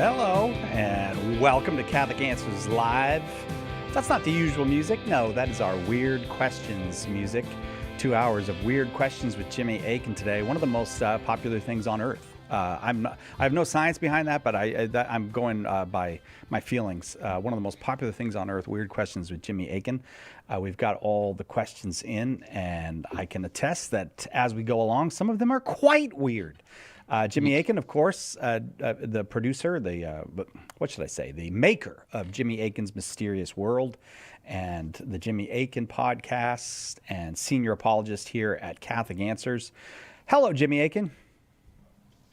Hello, and welcome to Catholic Answers Live. That's not the usual music. No, that is our Weird Questions music. 2 hours of Weird Questions with Jimmy Akin today. One of the most popular things on earth. I have no science behind that, but I'm going by my feelings. One of the most popular things on earth, Weird Questions with Jimmy Akin. We've got all the questions in, and I can attest that as we go along, some of them are quite weird. Jimmy Akin, of course, the producer, what should I say, the maker of Jimmy Akin's Mysterious World and the Jimmy Akin podcast and senior apologist here at Catholic Answers. Hello, Jimmy Akin.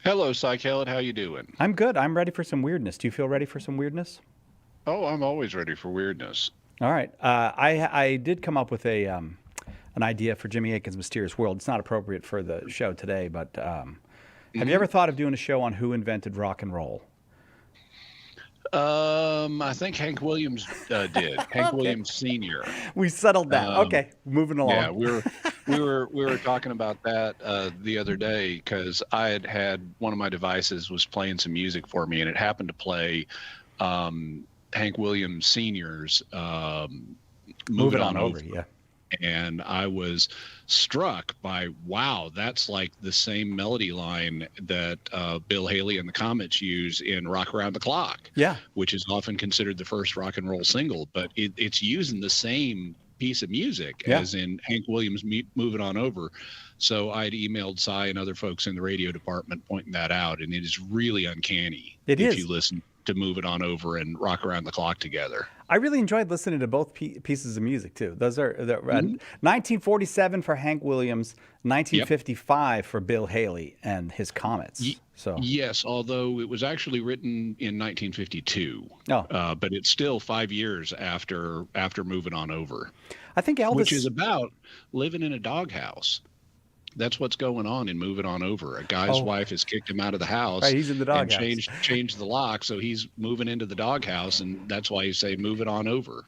Hello, Psych-Helid. How you doing? I'm good. I'm ready for some weirdness. Do you feel ready for some weirdness? Oh, I'm always ready for weirdness. All right. I did come up with an idea for Jimmy Akin's Mysterious World. It's not appropriate for the show today, but... Have you ever thought of doing a show on who invented rock and roll? I think Hank Williams did. Hank Williams Sr. We settled that. Okay, moving along. Yeah, we were talking about that the other day because I had one of my devices was playing some music for me, and it happened to play Hank Williams Sr.'s "Move It On Over." Yeah. And I was struck by, wow, that's like the same melody line that Bill Haley and the Comets use in Rock Around the Clock, which is often considered the first rock and roll single, but it's using the same piece of music as in Hank Williams' Move It On Over. So I'd emailed Cy and other folks in the radio department pointing that out, and it is really uncanny if you listen to Move It On Over and Rock Around the Clock together. I really enjoyed listening to both pieces of music too. Those are 1947 for Hank Williams, 1955 for Bill Haley and his Comets. Yes, although it was actually written in 1952. But it's still 5 years after Moving On Over. I think Elvis, which is about living in a doghouse. That's what's going on in Move It On Over. A guy's wife has kicked him out of the house. Right, he's in the doghouse. And changed the lock, so he's moving into the doghouse, and that's why you say Move It On Over.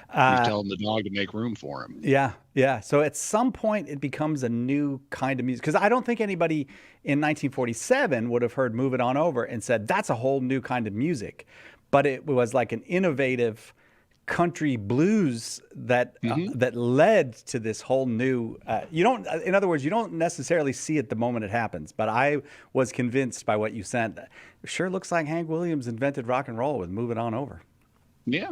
He's telling the dog to make room for him. Yeah. So at some point, it becomes a new kind of music. Because I don't think anybody in 1947 would have heard Move It On Over and said, that's a whole new kind of music. But it was like an innovative country blues that led to this whole new in other words, you don't necessarily see it the moment it happens, but I was convinced by what you sent. It sure looks like Hank Williams invented rock and roll with Move It On Over. Yeah,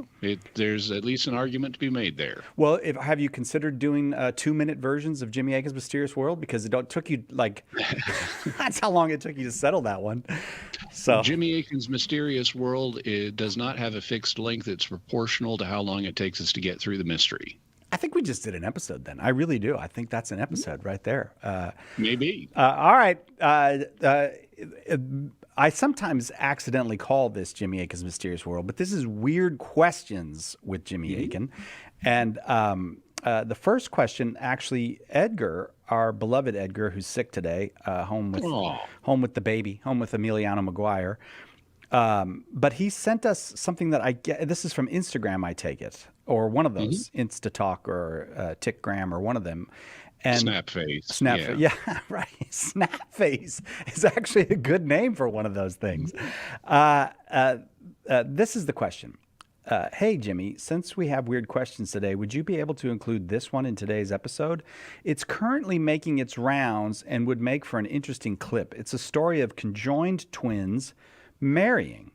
there's at least an argument to be made there. Well, have you considered doing 2-minute versions of Jimmy Akin's Mysterious World? Because it took you that's how long it took you to settle that one. So Jimmy Akin's Mysterious World, it does not have a fixed length. It's proportional to how long it takes us to get through the mystery. I think we just did an episode then. I really do. I think that's an episode right there. Maybe. All right. I sometimes accidentally call this Jimmy Akin's Mysterious World, but this is Weird Questions with Jimmy Akin. And the first question, actually, Edgar, our beloved Edgar, who's sick today, home with the baby, home with Emiliano McGuire. But he sent us something that this is from Instagram, I take it, or one of those, Instatalk or TikGram or one of them. And Snapface. Yeah, right. Snapface is actually a good name for one of those things. This is the question. Hey, Jimmy, since we have weird questions today, would you be able to include this one in today's episode? It's currently making its rounds and would make for an interesting clip. It's a story of conjoined twins marrying.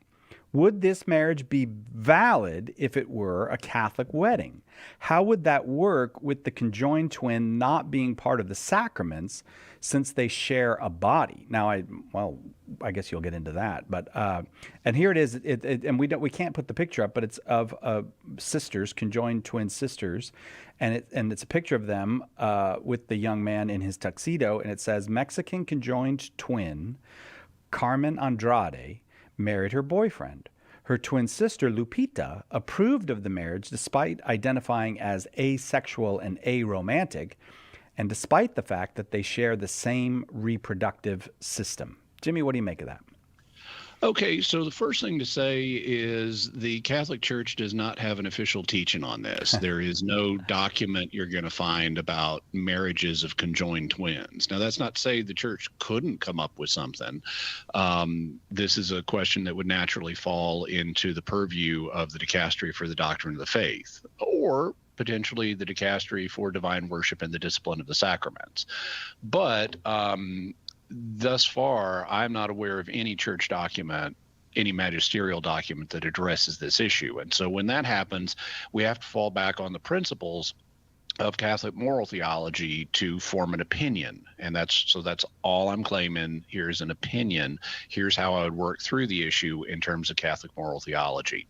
Would this marriage be valid if it were a Catholic wedding? How would that work with the conjoined twin not being part of the sacraments since they share a body? Now, I guess you'll get into that. But and here it is. And we can't put the picture up, but it's of sisters, conjoined twin sisters, and it's a picture of them with the young man in his tuxedo, and it says Mexican conjoined twin Carmen Andrade married her boyfriend. Her twin sister, Lupita, approved of the marriage despite identifying as asexual and aromantic, and despite the fact that they share the same reproductive system. Jimmy, what do you make of that? Okay, so the first thing to say is the Catholic Church does not have an official teaching on this. There is no document you're going to find about marriages of conjoined twins. Now, that's not to say the church couldn't come up with something. This is a question that would naturally fall into the purview of the dicastery for the doctrine of the faith, or potentially the dicastery for divine worship and the discipline of the sacraments. But thus far, I'm not aware of any church document, any magisterial document that addresses this issue. And so when that happens, we have to fall back on the principles of Catholic moral theology to form an opinion. And that's all I'm claiming. Here's an opinion. Here's how I would work through the issue in terms of Catholic moral theology.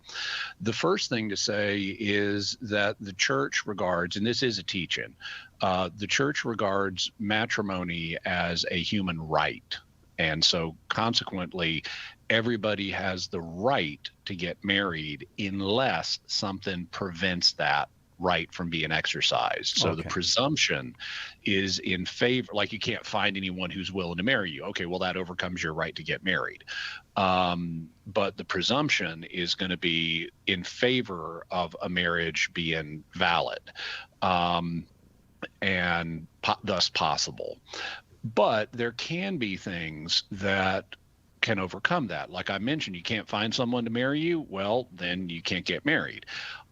The first thing to say is that the church regards, and this is a teaching, the church regards matrimony as a human right. And so consequently, everybody has the right to get married unless something prevents that right from being exercised. So the presumption is in favor, like you can't find anyone who's willing to marry you. Okay, well, that overcomes your right to get married. But the presumption is going to be in favor of a marriage being valid and thus possible. But there can be things that can overcome that. Like I mentioned, you can't find someone to marry you. Well, then you can't get married.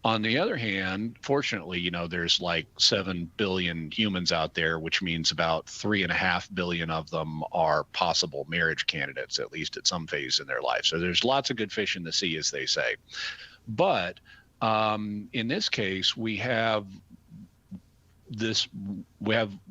On the other hand, fortunately, there's like 7 billion humans out there, which means about 3.5 billion of them are possible marriage candidates, at least at some phase in their life. So there's lots of good fish in the sea, as they say. But in this case, we have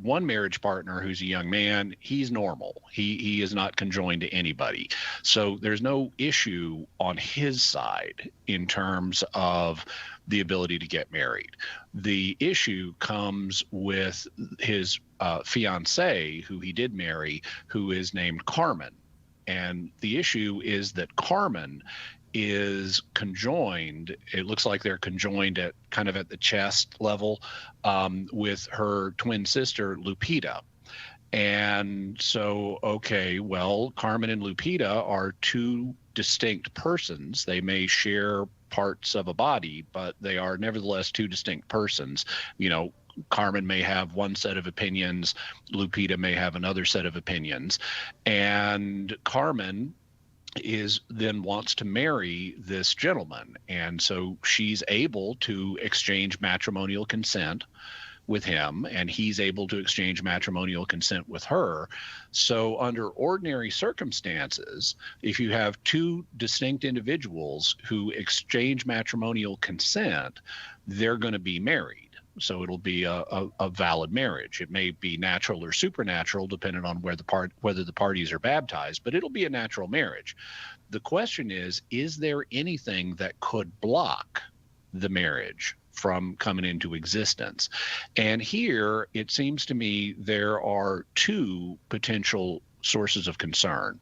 one marriage partner who's a young man. He's normal. He is not conjoined to anybody. So there's no issue on his side in terms of the ability to get married. The issue comes with his fiancée, who he did marry, who is named Carmen. And the issue is that Carmen is conjoined. It looks like they're conjoined at kind of at the chest level with her twin sister, Lupita. And so, okay, well, Carmen and Lupita are two distinct persons. They may share parts of a body, but they are nevertheless two distinct persons. Carmen may have one set of opinions, Lupita may have another set of opinions. And Carmen then wants to marry this gentleman. And so she's able to exchange matrimonial consent with him, and he's able to exchange matrimonial consent with her. So under ordinary circumstances, if you have two distinct individuals who exchange matrimonial consent, they're going to be married. So it'll be a valid marriage. It may be natural or supernatural, depending on whether the parties are baptized, but it'll be a natural marriage. The question is there anything that could block the marriage from coming into existence? And here, it seems to me there are two potential sources of concern.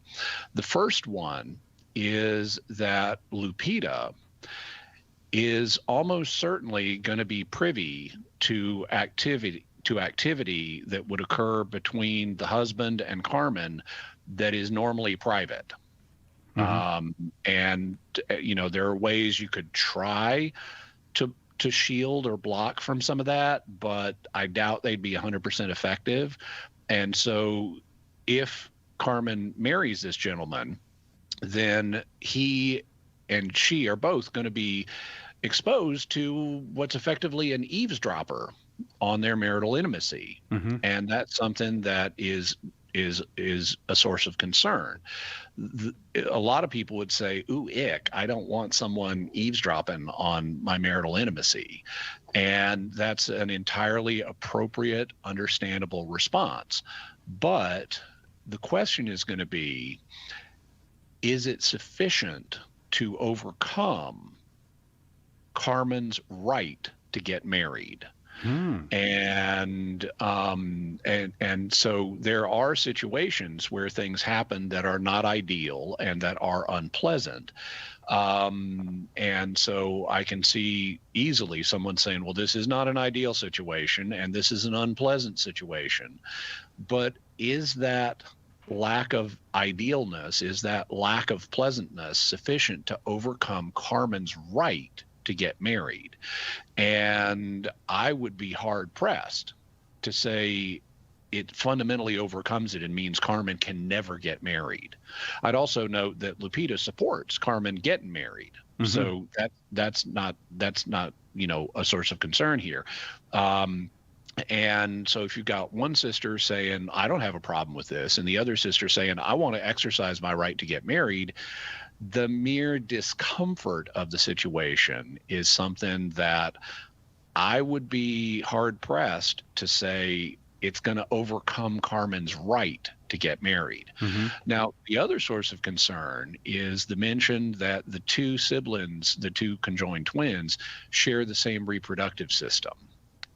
The first one is that Lupita is almost certainly going to be privy to activity that would occur between the husband and Carmen that is normally private. And there are ways you could try to shield or block from some of that, but I doubt they'd be 100% effective. And so if Carmen marries this gentleman, then he and she are both going to be exposed to what's effectively an eavesdropper on their marital intimacy. And that's something that is a source of concern. A lot of people would say, ooh, ick, I don't want someone eavesdropping on my marital intimacy. And that's an entirely appropriate, understandable response. But the question is going to be, is it sufficient to overcome Carmen's right to get married? And so there are situations where things happen that are not ideal and that are unpleasant. And so I can see easily someone saying, well, this is not an ideal situation and this is an unpleasant situation. But is that lack of idealness, is that lack of pleasantness sufficient to overcome Carmen's right to get married? And I would be hard pressed to say it fundamentally overcomes it and means Carmen can never get married. I'd also note that Lupita supports Carmen getting married. Mm-hmm. So that's not a source of concern here. And so if you've got one sister saying, I don't have a problem with this, and the other sister saying, I want to exercise my right to get married, the mere discomfort of the situation is something that I would be hard pressed to say it's going to overcome Carmen's right to get married. Mm-hmm. Now, the other source of concern is the mention that the two siblings, the two conjoined twins, share the same reproductive system.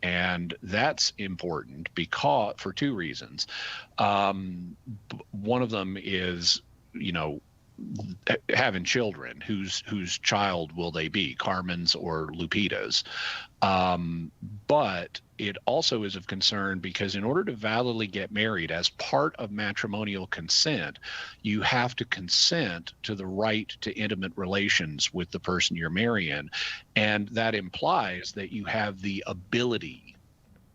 And that's important because for two reasons. One of them is, having children. Whose child will they be, Carmen's or Lupita's? But it also is of concern because in order to validly get married, as part of matrimonial consent, you have to consent to the right to intimate relations with the person you're marrying. And that implies that you have the ability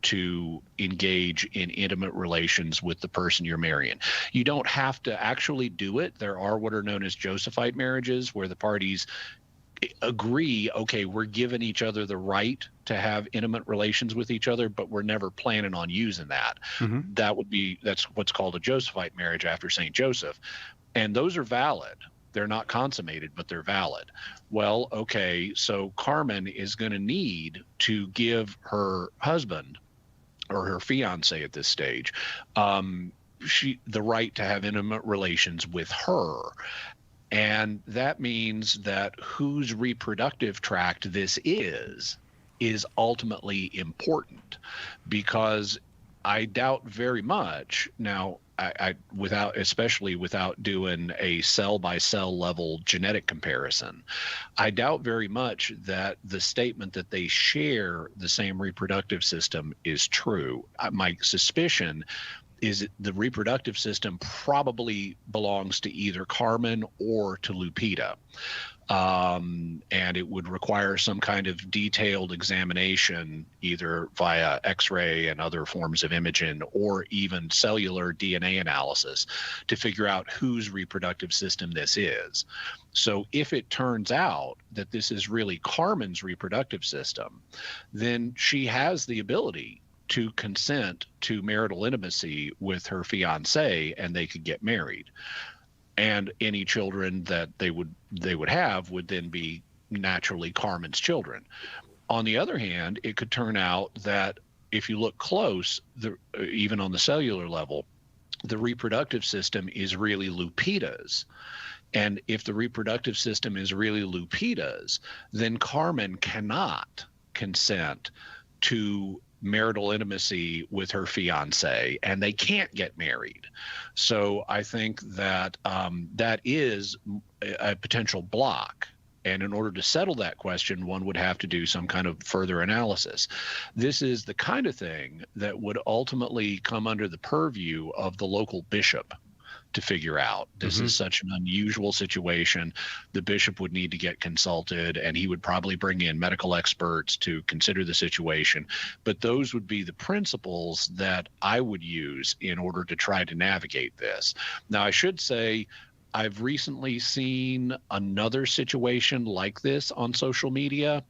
to engage in intimate relations with the person you're marrying. You don't have to actually do it. There are what are known as Josephite marriages, where the parties agree, okay, we're giving each other the right to have intimate relations with each other, but we're never planning on using that. Mm-hmm. That's what's called a Josephite marriage after St. Joseph. And those are valid. They're not consummated, but they're valid. Well, okay, so Carmen is going to need to give her husband or her fiance at this stage the right to have intimate relations with her. And that means that whose reproductive tract this is ultimately important, because I doubt very much now, especially without doing a cell by cell level genetic comparison, I doubt very much that the statement that they share the same reproductive system is true. My suspicion is the reproductive system probably belongs to either Carmen or to Lupita. And it would require some kind of detailed examination, either via X-ray and other forms of imaging, or even cellular DNA analysis, to figure out whose reproductive system this is. So if it turns out that this is really Carmen's reproductive system, then she has the ability to consent to marital intimacy with her fiance, and they could get married. And any children that they would have would then be naturally Carmen's children. On the other hand, it could turn out that if you look close, even on the cellular level, the reproductive system is really Lupita's. And if the reproductive system is really Lupita's, then Carmen cannot consent to marital intimacy with her fiance, and they can't get married. So I think that that is a potential block. And in order to settle that question, one would have to do some kind of further analysis. This is the kind of thing that would ultimately come under the purview of the local bishop to figure out. This is such an unusual situation. The bishop would need to get consulted, and he would probably bring in medical experts to consider the situation. But those would be the principles that I would use in order to try to navigate this. Now, I should say, I've recently seen another situation like this on social media.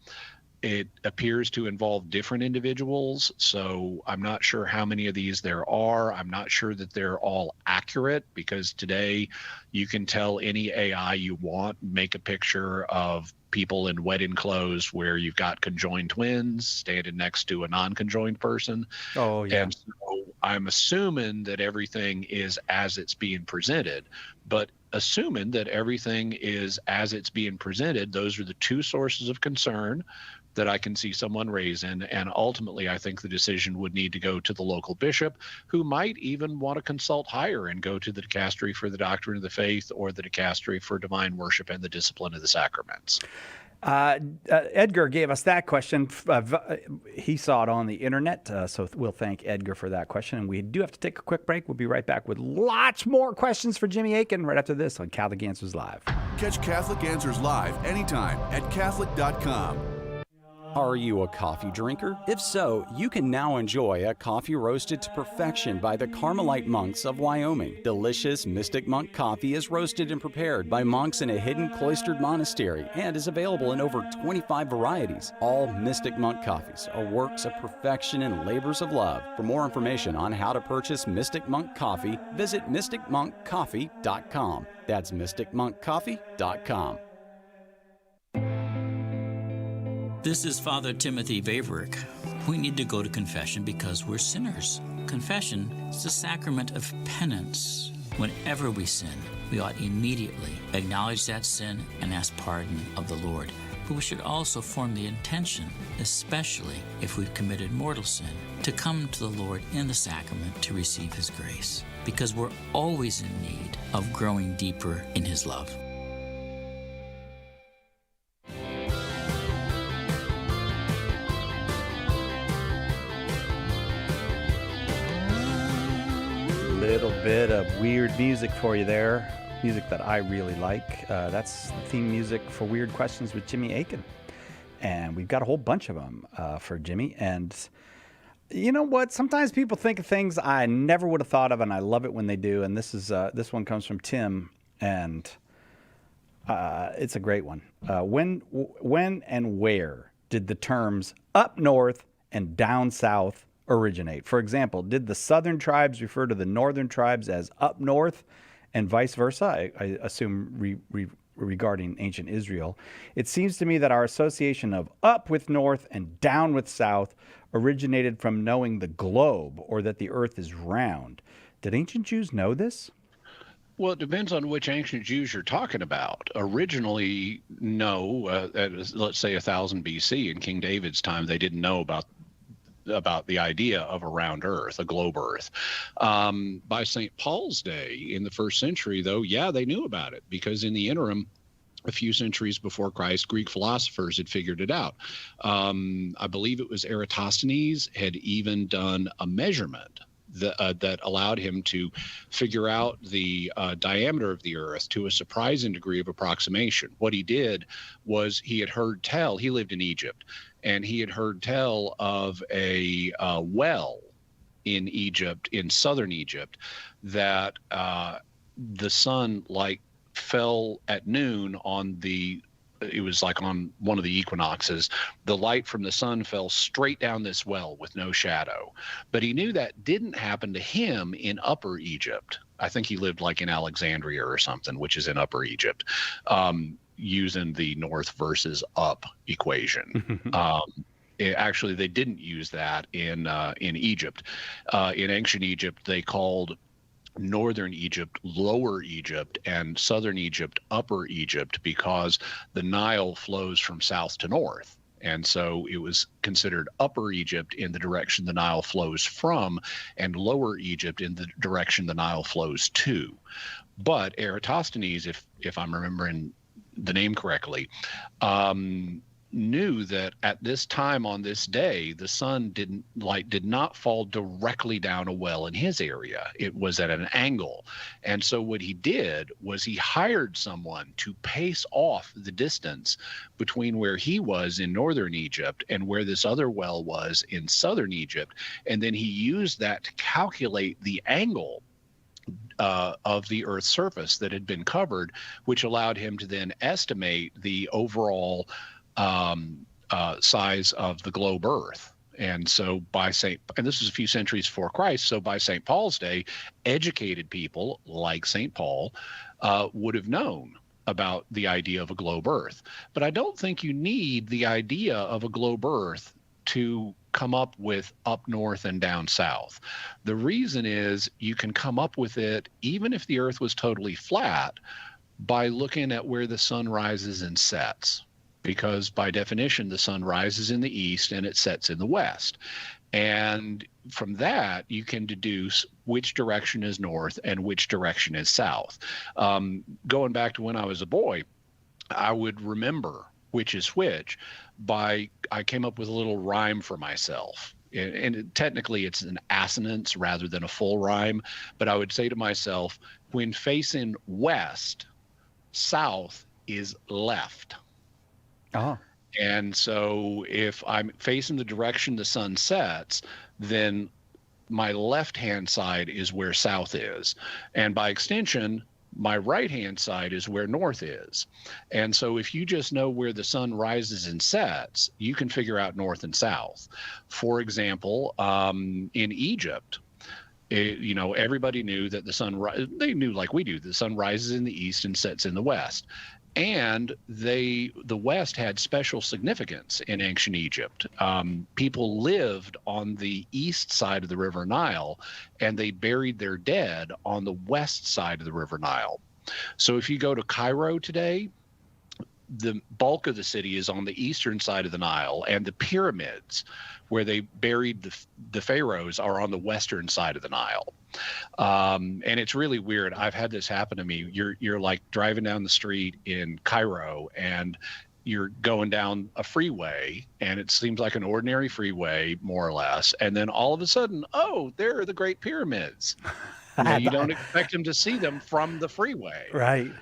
It appears to involve different individuals, so I'm not sure how many of these there are. I'm not sure that they're all accurate, because today you can tell any AI you want, make a picture of people in wedding clothes where you've got conjoined twins standing next to a non-conjoined person. Oh, yeah. And so I'm assuming that everything is as it's being presented, but assuming that everything is as it's being presented, those are the two sources of concern that I can see someone raising. And ultimately, I think the decision would need to go to the local bishop, who might even want to consult higher and go to the dicastery for the doctrine of the faith or the dicastery for divine worship and the discipline of the sacraments. Edgar gave us that question. He saw it on the internet, so we'll thank Edgar for that question. And we do have to take a quick break. We'll be right back with lots more questions for Jimmy Akin right after this on Catholic Answers Live. Catch Catholic Answers Live anytime at Catholic.com. Are you a coffee drinker? If so, you can now enjoy a coffee roasted to perfection by the Carmelite monks of Wyoming. Delicious Mystic Monk coffee is roasted and prepared by monks in a hidden cloistered monastery and is available in over 25 varieties. All Mystic Monk coffees are works of perfection and labors of love. For more information on how to purchase Mystic Monk coffee, visit mysticmonkcoffee.com. That's mysticmonkcoffee.com. This is Father Timothy Vaverick. We need to go to confession because we're sinners. Confession is the sacrament of penance. Whenever we sin, we ought immediately acknowledge that sin and ask pardon of the Lord. But we should also form the intention, especially if we've committed mortal sin, to come to the Lord in the sacrament to receive His grace, because we're always in need of growing deeper in His love. Little bit of weird music for you there. Music that I really like. That's the theme music for Weird Questions with Jimmy Akin. And we've got a whole bunch of them for Jimmy. And you know what? Sometimes people think of things I never would have thought of, and I love it when they do. And this one comes from Tim, and it's a great one. When and where did the terms up north and down south originate? For example, did the southern tribes refer to the northern tribes as up north and vice versa? I assume regarding ancient Israel. It seems to me that our association of up with north and down with south originated from knowing the globe, or that the earth is round. Did ancient Jews know this? Well, it depends on which ancient Jews you're talking about. Originally, no. Let's say 1000 BC, in King David's time, they didn't know about the idea of a round earth, a globe earth. By St. Paul's day in the first century, though, yeah, they knew about it, because in the interim, a few centuries before Christ, Greek philosophers had figured it out. I believe it was Eratosthenes had even done a measurement that allowed him to figure out the diameter of the earth to a surprising degree of approximation. What he did was he had heard tell, he lived in Egypt, and he had heard tell of a well in Egypt, in southern Egypt, that the sun fell at noon it was like on one of the equinoxes. The light from the sun fell straight down this well with no shadow. But he knew that didn't happen to him in Upper Egypt. I think he lived in Alexandria or something, which is in Upper Egypt, using the north versus up equation. Actually, they didn't use that in Egypt. In ancient Egypt, they called Northern Egypt Lower Egypt and Southern Egypt Upper Egypt, because the Nile flows from south to north. And so it was considered Upper Egypt in the direction the Nile flows from, and Lower Egypt in the direction the Nile flows to. But Eratosthenes, if I'm remembering the name correctly, knew that at this time on this day, the sun did not fall directly down a well in his area. It was at an angle. And so what he did was he hired someone to pace off the distance between where he was in northern Egypt and where this other well was in southern Egypt. And then he used that to calculate the angle of the Earth's surface that had been covered, which allowed him to then estimate the overall size of the globe Earth. And so and this was a few centuries before Christ, so by St. Paul's day, educated people like St. Paul would have known about the idea of a globe Earth. But I don't think you need the idea of a globe Earth to come up with up north and down south. The reason is you can come up with it even if the Earth was totally flat by looking at where the sun rises and sets. Because by definition, the sun rises in the east and it sets in the west. And from that, you can deduce which direction is north and which direction is south. Going back to when I was a boy, I would remember which is which, I came up with a little rhyme for myself. And technically it's an assonance rather than a full rhyme, but I would say to myself, when facing west, south is left. Oh. And so if I'm facing the direction the sun sets, then my left-hand side is where south is. And by extension, my right-hand side is where north is. And so if you just know where the sun rises and sets, you can figure out north and south. For example, in Egypt, everybody knew that they knew like we do, the sun rises in the east and sets in the west. And the West had special significance in ancient Egypt. People lived on the east side of the River Nile, and they buried their dead on the west side of the River Nile. So if you go to Cairo today, the bulk of the city is on the eastern side of the Nile, and the pyramids where they buried the pharaohs are on the western side of the Nile. And it's really weird. I've had this happen to me. You're like driving down the street in Cairo, and you're going down a freeway, and it seems like an ordinary freeway, more or less. And then all of a sudden, oh, there are the Great Pyramids. You don't expect them to see them from the freeway. Right.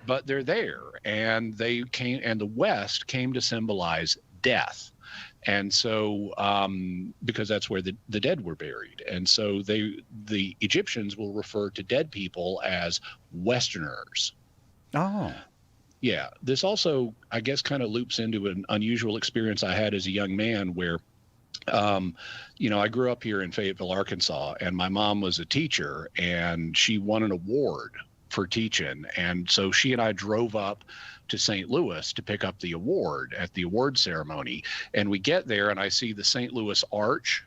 But they're there, and the West came to symbolize death. And so, because that's where the dead were buried. And so the Egyptians will refer to dead people as Westerners. Oh. Yeah. This also, I guess, kind of loops into an unusual experience I had as a young man where, I grew up here in Fayetteville, Arkansas, and my mom was a teacher, and she won an award for teaching. And so she and I drove up to St. Louis to pick up the award at the award ceremony. And we get there, and I see the St. Louis Arch,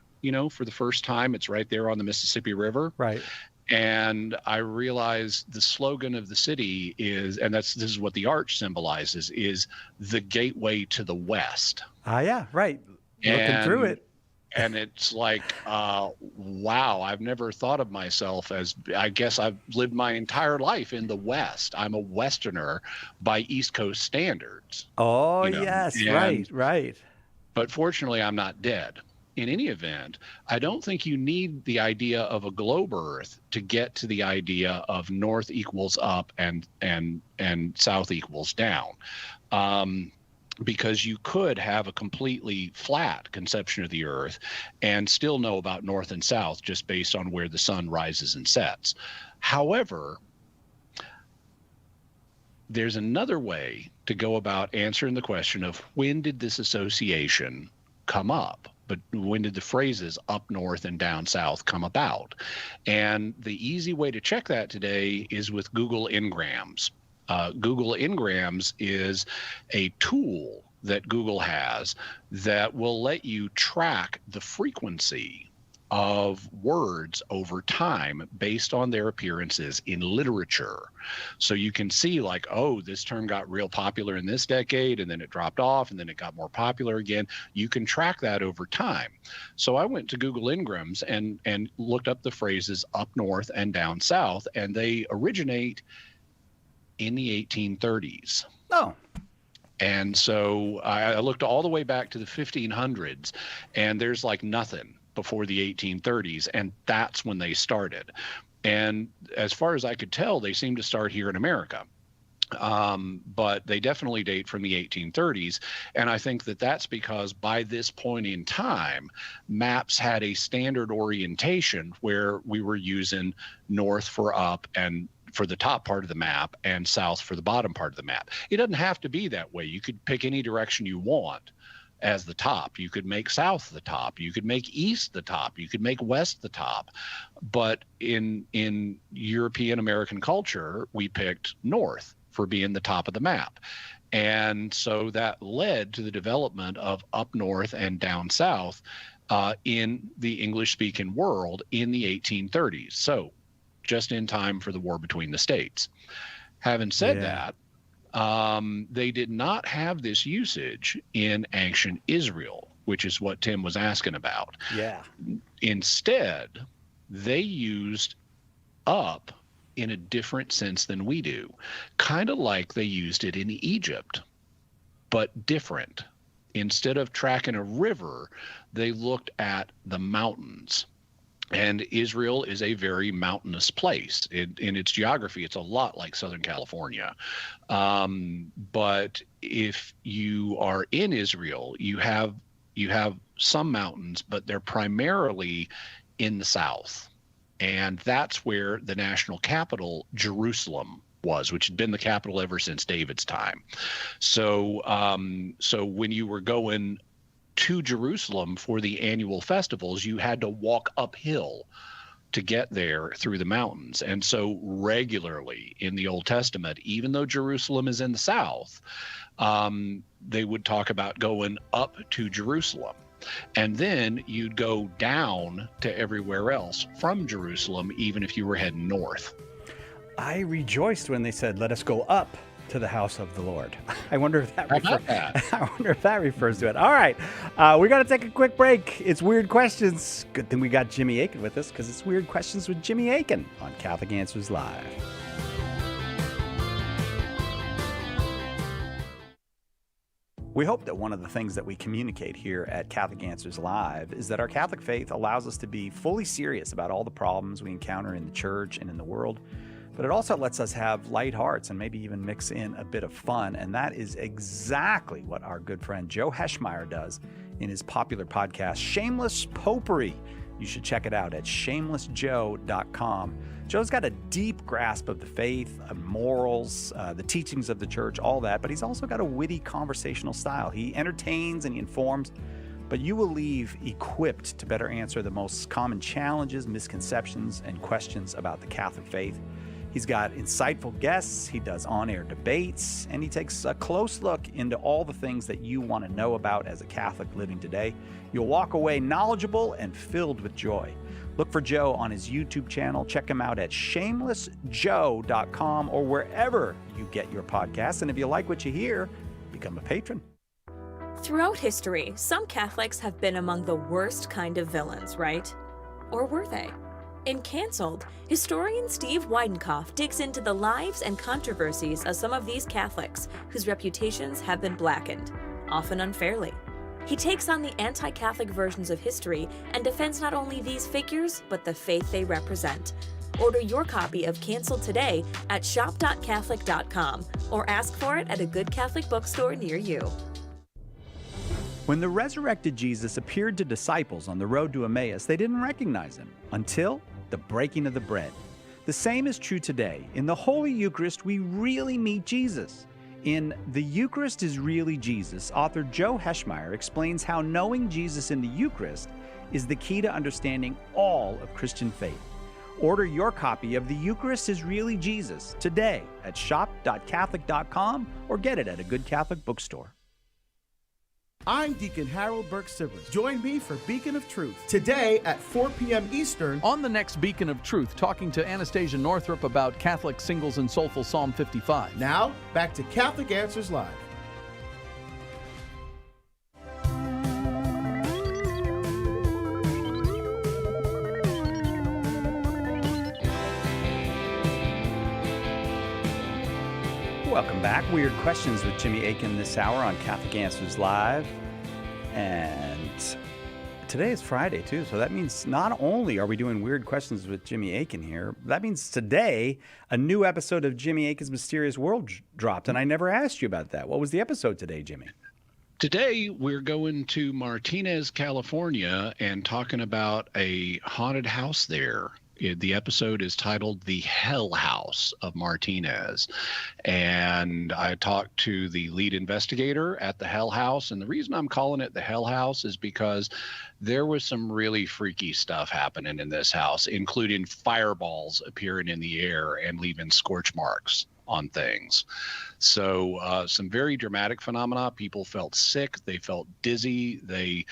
for the first time. It's right there on the Mississippi River. Right. And I realize the slogan of the city is, and this is what the arch symbolizes, is the gateway to the West. Yeah, right. Looking through it. And it's like, wow, I've never thought of myself as, I guess I've lived my entire life in the West. I'm a Westerner by East Coast standards. Oh, yes, right. But fortunately, I'm not dead. In any event, I don't think you need the idea of a globe Earth to get to the idea of north equals up and south equals down. Because you could have a completely flat conception of the Earth and still know about north and south just based on where the sun rises and sets. However, there's another way to go about answering the question of when did this association come up? But when did the phrases up north and down south come about? And the easy way to check that today is with Google Ngrams. Google Ngrams is a tool that Google has that will let you track the frequency of words over time based on their appearances in literature. So you can see like, oh, this term got real popular in this decade, and then it dropped off, and then it got more popular again. You can track that over time. So I went to Google Ngrams and looked up the phrases up north and down south, and they originate in the 1830s. Oh. And so I looked all the way back to the 1500s, and there's like nothing before the 1830s, and that's when they started. And as far as I could tell, they seem to start here in America. But they definitely date from the 1830s. And I think that that's because by this point in time, maps had a standard orientation where we were using north for up and for the top part of the map and south for the bottom part of the map. It doesn't have to be that way. You could pick any direction you want as the top. You could make south the top. You could make east the top. You could make west the top. But in European American culture, we picked north for being the top of the map. And so that led to the development of up north and down south in the English-speaking world in the 1830s. So just in time for the war between the states. Having said that, they did not have this usage in ancient Israel, which is what Tim was asking about. Yeah. Instead, they used up in a different sense than we do, kind of like they used it in Egypt. but different. Instead of tracking a river, they looked at the mountains. And Israel is a very mountainous place. In its geography, it's a lot like Southern California. But if you are in Israel, you have some mountains, but they're primarily in the south. And that's where the national capital, Jerusalem, was, which had been the capital ever since David's time. So when you were going to Jerusalem for the annual festivals, you had to walk uphill to get there through the mountains. And so regularly in the Old Testament, even though Jerusalem is in the south, they would talk about going up to Jerusalem. And then you'd go down to everywhere else from Jerusalem, even if you were heading north. I rejoiced when they said, "Let us go up to the house of the Lord." I wonder if that refers to it. All right, we got to take a quick break. It's Weird Questions. Good thing we got Jimmy Akin with us, because it's Weird Questions with Jimmy Akin on Catholic Answers Live. We hope that one of the things that we communicate here at Catholic Answers Live is that our Catholic faith allows us to be fully serious about all the problems we encounter in the church and in the world, but it also lets us have light hearts and maybe even mix in a bit of fun. And that is exactly what our good friend Joe Heschmeyer does in his popular podcast, Shameless Popery. You should check it out at shamelessjoe.com. Joe's got a deep grasp of the faith, of morals, the teachings of the church, all that, but he's also got a witty conversational style. He entertains and he informs, but you will leave equipped to better answer the most common challenges, misconceptions, and questions about the Catholic faith. He's got insightful guests, he does on-air debates, and he takes a close look into all the things that you want to know about as a Catholic living today. You'll walk away knowledgeable and filled with joy. Look for Joe on his YouTube channel. Check him out at shamelessjoe.com or wherever you get your podcasts. And if you like what you hear, become a patron. Throughout history, some Catholics have been among the worst kind of villains, right? Or were they? In Cancelled, historian Steve Weidenkopf digs into the lives and controversies of some of these Catholics whose reputations have been blackened, often unfairly. He takes on the anti-Catholic versions of history and defends not only these figures, but the faith they represent. Order your copy of Cancelled today at shop.catholic.com or ask for it at a good Catholic bookstore near you. When the resurrected Jesus appeared to disciples on the road to Emmaus, they didn't recognize him until the breaking of the bread. The same is true today. In the Holy Eucharist, we really meet Jesus. In The Eucharist is Really Jesus, author Joe Heschmeyer explains how knowing Jesus in the Eucharist is the key to understanding all of Christian faith. Order your copy of The Eucharist is Really Jesus today at shop.catholic.com or get it at a good Catholic bookstore. I'm Deacon Harold Burke-Sivers. Join me for Beacon of Truth today at 4 p.m. Eastern. On the next Beacon of Truth, talking to Anastasia Northrup about Catholic singles and soulful Psalm 55. Now, back to Catholic Answers Live. Welcome back. Weird Questions with Jimmy Akin this hour on Catholic Answers Live. And today is Friday, too. So that means not only are we doing Weird Questions with Jimmy Akin here, that means today a new episode of Jimmy Akin's Mysterious World dropped. And I never asked you about that. What was the episode today, Jimmy? Today, we're going to Martinez, California, and talking about a haunted house there. The episode is titled The Hell House of Martinez. And I talked to the lead investigator at the Hell House. And the reason I'm calling it the Hell House is because there was some really freaky stuff happening in this house, including fireballs appearing in the air and leaving scorch marks on things. So some very dramatic phenomena. People felt sick. They felt dizzy. They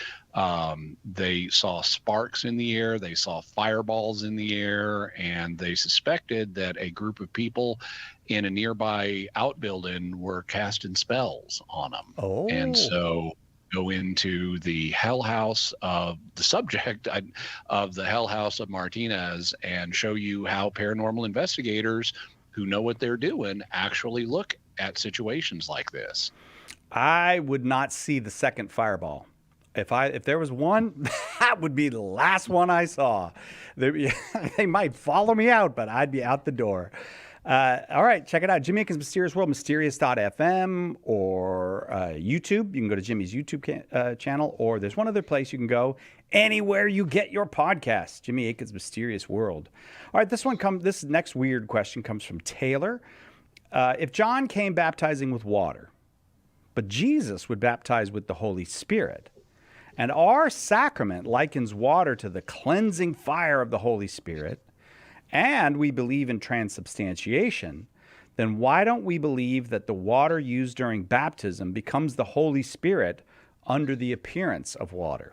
saw sparks in the air. They saw fireballs in the air, and they suspected that a group of people in a nearby outbuilding were casting spells on them. Oh. And so go into the Hell House of the subject of the Hell House of Martinez and show you how paranormal investigators who know what they're doing actually look at situations like this. I would not see the second fireball. If there was one, that would be the last one I saw. They might follow me out, but I'd be out the door. All right, check it out. Jimmy Akin's Mysterious World, mysterious.fm, or YouTube. You can go to Jimmy's YouTube channel, or there's one other place you can go, anywhere you get your podcasts. Jimmy Akin's Mysterious World. All right, this next weird question comes from Taylor. If John came baptizing with water, but Jesus would baptize with the Holy Spirit, and our sacrament likens water to the cleansing fire of the Holy Spirit, and we believe in transubstantiation, then why don't we believe that the water used during baptism becomes the Holy Spirit under the appearance of water?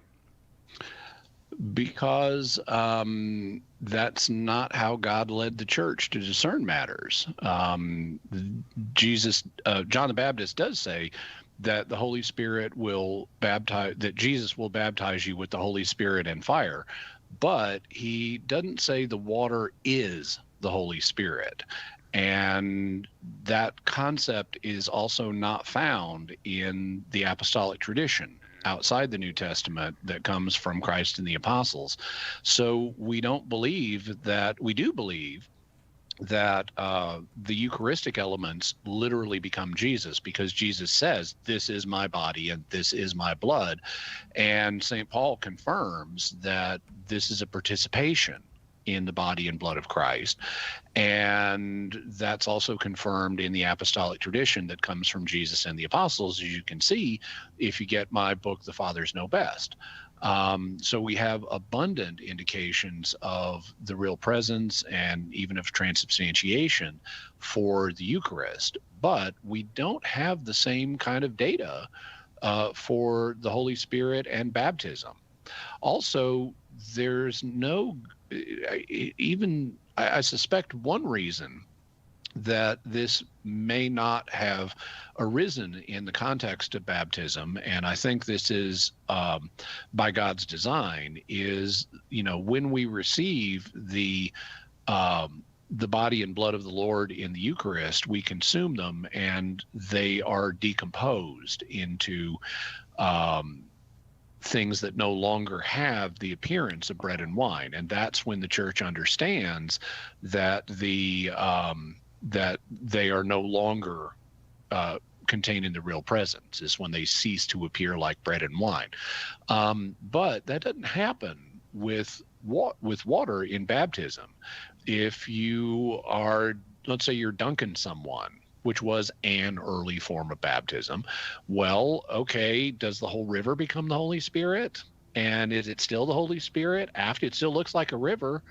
Because that's not how God led the church to discern matters. John the Baptist does say that the Holy Spirit will baptize, that Jesus will baptize you with the Holy Spirit and fire, but he doesn't say the water is the Holy Spirit. And that concept is also not found in the apostolic tradition outside the New Testament that comes from Christ and the apostles. So we do believe that the Eucharistic elements literally become Jesus, because Jesus says, this is my body and this is my blood. And St. Paul confirms that this is a participation in the body and blood of Christ. And that's also confirmed in the apostolic tradition that comes from Jesus and the apostles, as you can see if you get my book, The Fathers Know Best. So we have abundant indications of the real presence and even of transubstantiation for the Eucharist, but we don't have the same kind of data for the Holy Spirit and baptism. Also, there's no, I suspect one reason that this may not have arisen in the context of baptism, and I think this is by God's design, is, when we receive the body and blood of the Lord in the Eucharist, we consume them and they are decomposed into things that no longer have the appearance of bread and wine. And that's when the church understands that that they are no longer contained in the real presence, is when they cease to appear like bread and wine. But that doesn't happen with water in baptism. If you are, let's say you're dunking someone, which was an early form of baptism, well, okay, does the whole river become the Holy Spirit? And is it still the Holy Spirit after it still looks like a river?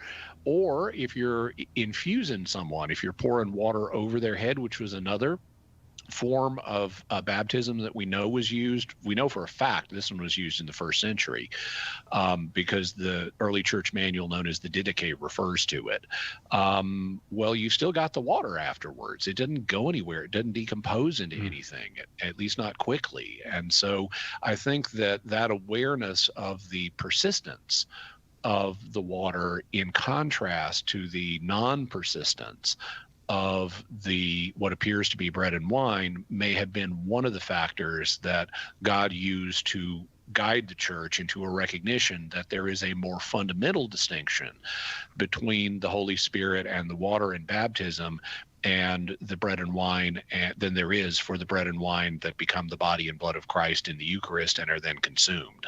Or if you're infusing someone, if you're pouring water over their head, which was another form of baptism that we know was used, we know for a fact this one was used in the first century, because the early church manual known as the Didache refers to it. Well, you still got the water afterwards. It didn't go anywhere. It didn't decompose into anything, at least not quickly. And so I think that awareness of the persistence of the water in contrast to the non-persistence of what appears to be bread and wine may have been one of the factors that God used to guide the church into a recognition that there is a more fundamental distinction between the Holy Spirit and the water in baptism and the bread and wine than there is for the bread and wine that become the body and blood of Christ in the Eucharist and are then consumed.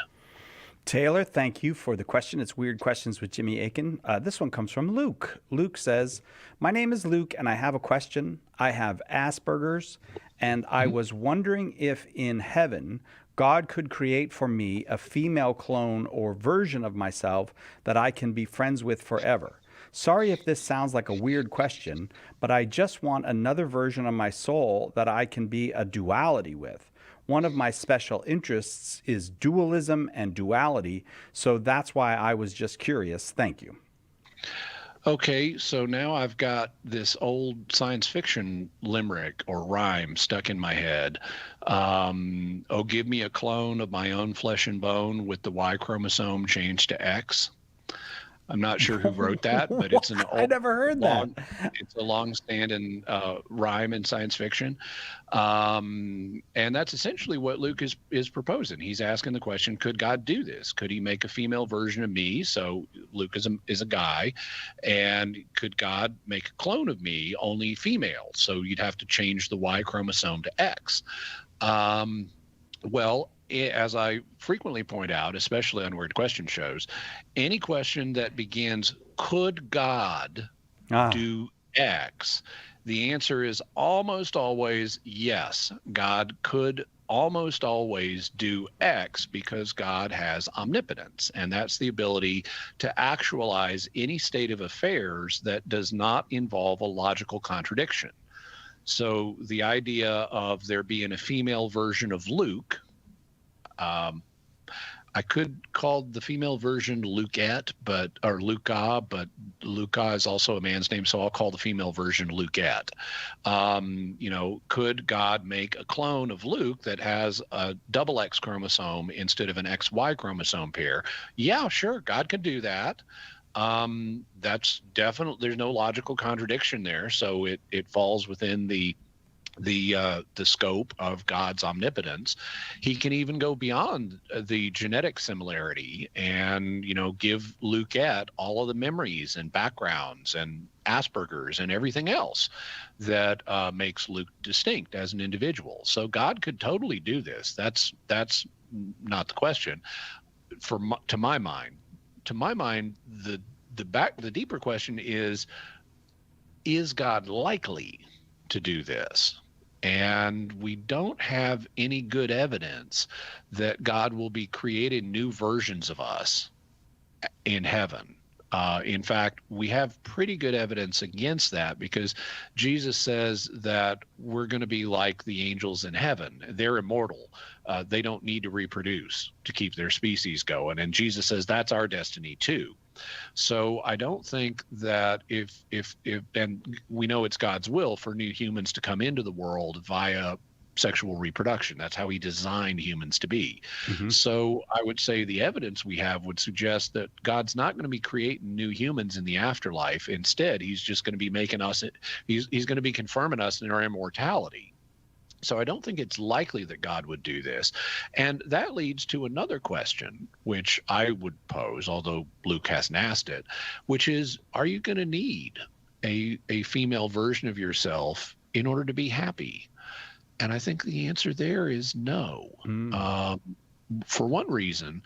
Taylor, thank you for the question. It's Weird Questions with Jimmy Akin. This one comes from Luke. Luke says, my name is Luke and I have a question. I have Asperger's and I was wondering if in heaven God could create for me a female clone or version of myself that I can be friends with forever. Sorry if this sounds like a weird question, but I just want another version of my soul that I can be a duality with. One of my special interests is dualism and duality, so that's why I was just curious. Thank you. Okay, so now I've got this old science fiction limerick or rhyme stuck in my head. Oh, give me a clone of my own flesh and bone with the Y chromosome changed to X. I'm not sure who wrote that, but it's an I never heard that. It's a long-standing rhyme in science fiction, and that's essentially what Luke is proposing. He's asking the question: could God do this? Could He make a female version of me? So Luke is a guy, and could God make a clone of me, only female? So you'd have to change the Y chromosome to X. Well, as I frequently point out, especially on Weird Question shows, any question that begins, could God do X? The answer is almost always yes. God could almost always do X because God has omnipotence, and that's the ability to actualize any state of affairs that does not involve a logical contradiction. So the idea of there being a female version of Luke, I could call the female version Lukette, or Luca, but Luca is also a man's name, so I'll call the female version Lukette. Could God make a clone of Luke that has a double X chromosome instead of an XY chromosome pair? Yeah, sure, God could do that. That's definitely, there's no logical contradiction there, so it falls within the scope of God's omnipotence. He can even go beyond the genetic similarity and, give Lukette all of the memories and backgrounds and Asperger's and everything else that makes Luke distinct as an individual. So God could totally do this. That's not the question. To my mind, the deeper question is God likely to do this? And we don't have any good evidence that God will be creating new versions of us in heaven. In fact, we have pretty good evidence against that, because Jesus says that we're going to be like the angels in heaven. They're immortal. They don't need to reproduce to keep their species going. And Jesus says that's our destiny too. So I don't think that if and we know it's God's will for new humans to come into the world via sexual reproduction. That's how He designed humans to be. Mm-hmm. So I would say the evidence we have would suggest that God's not going to be creating new humans in the afterlife. Instead, He's just going to be making us, he's going to be confirming us in our immortality. So I don't think it's likely that God would do this. And that leads to another question, which I would pose, although Luke hasn't asked it, which is, are you going to need a female version of yourself in order to be happy? And I think the answer there is no. For one reason,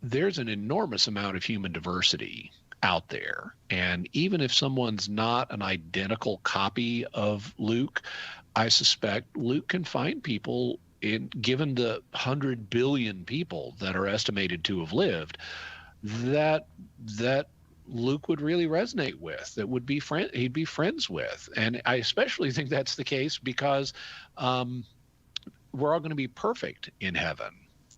there's an enormous amount of human diversity out there. And even if someone's not an identical copy of Luke, I suspect Luke can find people, given the 100 billion people that are estimated to have lived, that Luke would really resonate with, that would be he'd be friends with. And I especially think that's the case because we're all going to be perfect in heaven.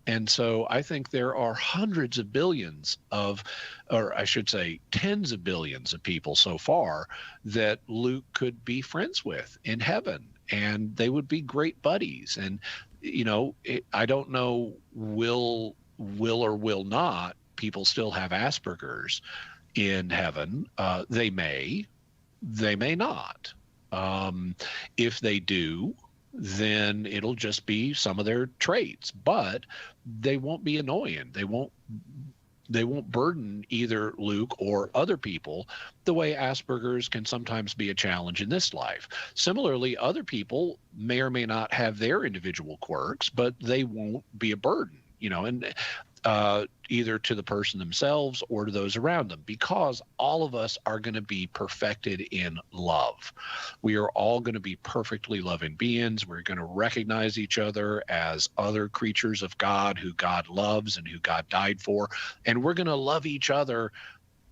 And so I think there are hundreds of billions or I should say tens of billions of people so far that Luke could be friends with in heaven, and they would be great buddies. And, I don't know, will or will not people still have Asperger's in heaven? They may not. If they do, then it'll just be some of their traits, but they won't be annoying. They won't burden either Luke or other people the way Asperger's can sometimes be a challenge in this life. Similarly, other people may or may not have their individual quirks, but they won't be a burden, and either to the person themselves or to those around them, because all of us are going to be perfected in love. We are all going to be perfectly loving beings. We're going to recognize each other as other creatures of God who God loves and who God died for. And we're going to love each other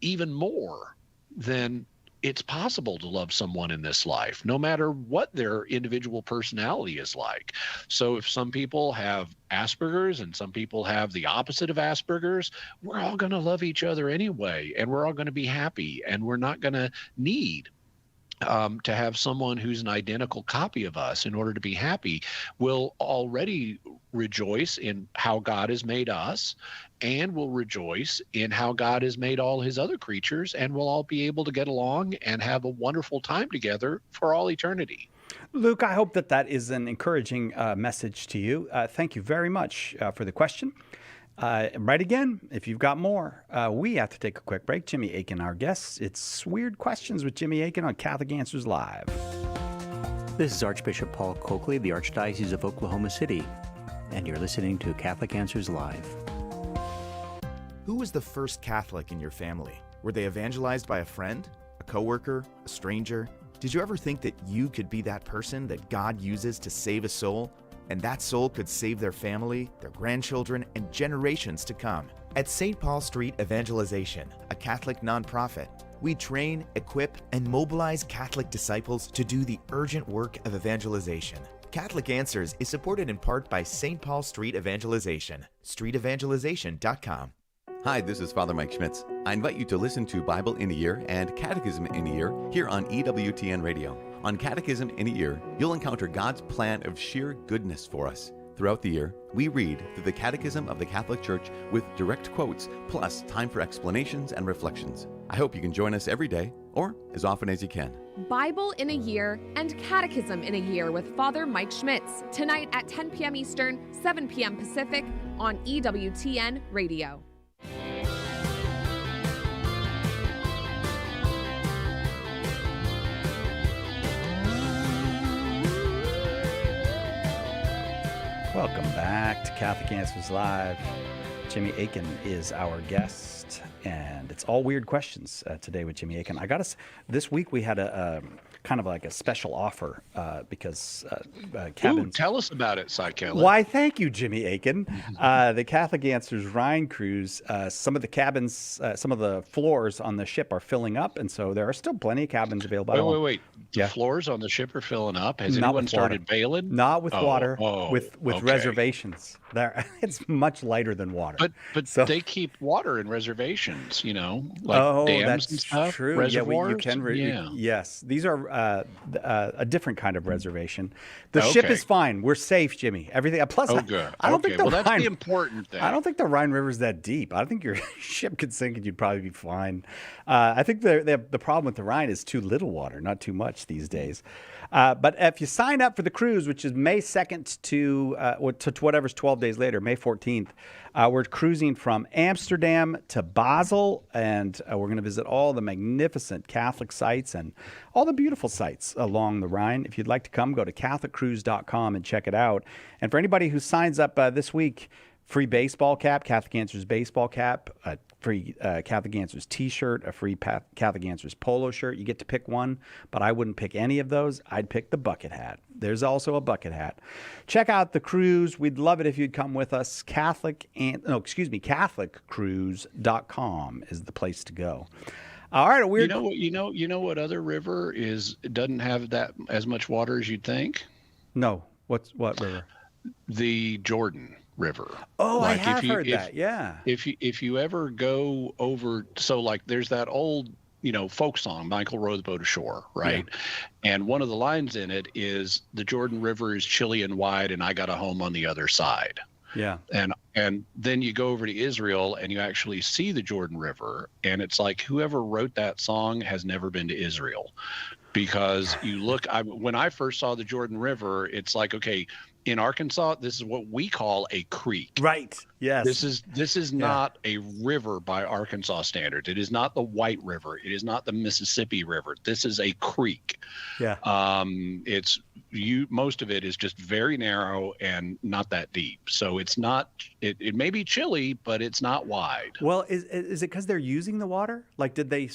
even more than it's possible to love someone in this life, no matter what their individual personality is like. So if some people have Asperger's and some people have the opposite of Asperger's, we're all going to love each other anyway, and we're all going to be happy, and we're not going to need to have someone who's an identical copy of us in order to be happy, will already rejoice in how God has made us, and will rejoice in how God has made all his other creatures, and we'll all be able to get along and have a wonderful time together for all eternity. Luke, I hope that that is an encouraging message to you. Thank you very much for the question. Right again, if you've got more, we have to take a quick break. Jimmy Akin, our guest. It's Weird Questions with Jimmy Akin on Catholic Answers Live. This is Archbishop Paul Coakley of the Archdiocese of Oklahoma City, and you're listening to Catholic Answers Live. Who was the first Catholic in your family? Were they evangelized by a friend, a coworker, a stranger? Did you ever think that you could be that person that God uses to save a soul? And that soul could save their family, their grandchildren, and generations to come. At St. Paul Street Evangelization, a Catholic nonprofit, we train, equip, and mobilize Catholic disciples to do the urgent work of evangelization. Catholic Answers is supported in part by St. Paul Street Evangelization, streetevangelization.com. Hi, this is Father Mike Schmitz. I invite you to listen to Bible in a Year and Catechism in a Year here on EWTN Radio. On Catechism in a Year, you'll encounter God's plan of sheer goodness for us. Throughout the year, we read through the Catechism of the Catholic Church with direct quotes, plus time for explanations and reflections. I hope you can join us every day, or as often as you can. Bible in a Year and Catechism in a Year with Father Mike Schmitz, tonight at 10 p.m. Eastern, 7 p.m. Pacific on EWTN Radio. Welcome back to Catholic Answers Live. Jimmy Akin is our guest, and it's all weird questions today with Jimmy Akin. This week we had a kind of like a special offer because cabins. Ooh, tell us about it, Cy Kelly. Why, thank you, Jimmy Akin. The Catholic Answers Rhine cruise, some of the cabins, some of the floors on the ship are filling up, and so there are still plenty of cabins available. Wait. The floors on the ship are filling up? Has anyone started bailing? Not with water, with okay. reservations. There, it's much lighter than water. But they keep water in reservations, like dams and stuff. True. Reservoirs. Yes, these are a different kind of reservation. The ship is fine. We're safe, Jimmy. Everything. Plus, good. I don't think that's the important thing. I don't think the Rhine River's that deep. I think your ship could sink and you'd probably be fine. I think the problem with the Rhine is too little water, not too much these days. But if you sign up for the cruise, which is May 2nd to whatever's 12 days later, May 14th, we're cruising from Amsterdam to Basel, and we're going to visit all the magnificent Catholic sites and all the beautiful sites along the Rhine. If you'd like to come, go to CatholicCruise.com and check it out. And for anybody who signs up this week, free baseball cap, Catholic Answers baseball cap, a free Catholic Answers t-shirt, a free Catholic Answers polo shirt. You get to pick one, but I wouldn't pick any of those. I'd pick the bucket hat. There's also a bucket hat. Check out the cruise. We'd love it if you'd come with us. CatholicCruise.com is the place to go. All right, You know what other river doesn't have that as much water as you'd think? No. What river? The Jordan River. Oh, like I have heard that. Yeah. If you ever go over, so like there's that old, folk song, Michael Row the Boat Ashore, right? Yeah. And one of the lines in it is, the Jordan River is chilly and wide, and I got a home on the other side. Yeah. And then you go over to Israel and you actually see the Jordan River, and it's like whoever wrote that song has never been to Israel. Because you look, when I first saw the Jordan River, it's like, okay, in Arkansas, this is what we call a creek. Right. Yes. This is not a river by Arkansas standards. It is not the White River. It is not the Mississippi River. This is a creek. Yeah. Most of it is just very narrow and not that deep. So it's not. It may be chilly, but it's not wide. Well, is it because they're using the water? Like, did they?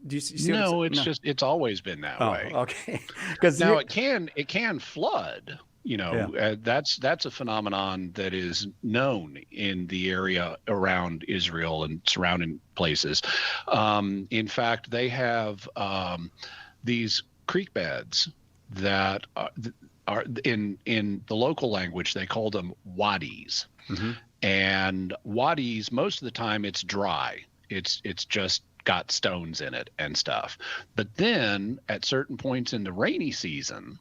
Do you see? No, it's always been that way. Okay. Because now it can flood. That's a phenomenon that is known in the area around Israel and surrounding places. In fact, they have these creek beds that are in the local language, they call them wadis. Mm-hmm. And wadis, most of the time it's dry. It's just got stones in it and stuff. But then at certain points in the rainy season,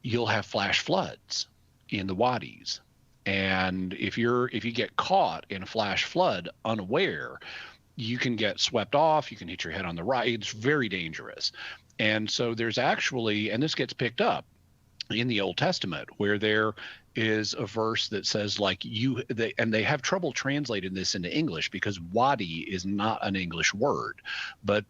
you'll have flash floods in the wadis. And if you get caught in a flash flood unaware, you can get swept off, you can hit your head on the right. It's very dangerous. And so there's actually, and this gets picked up in the Old Testament, where there is a verse that says, like, and they have trouble translating this into English because wadi is not an English word, but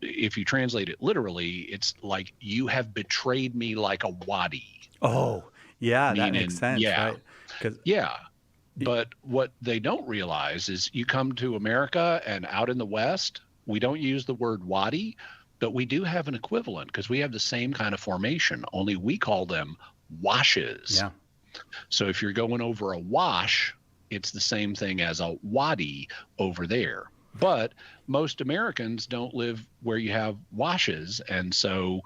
if you translate it literally, it's like, you have betrayed me like a wadi. Oh, yeah, that makes sense. Yeah. Right? Yeah. But what they don't realize is you come to America and out in the West, we don't use the word wadi, but we do have an equivalent because we have the same kind of formation, only we call them washes. Yeah. So if you're going over a wash, it's the same thing as a wadi over there. But most Americans don't live where you have washes, and so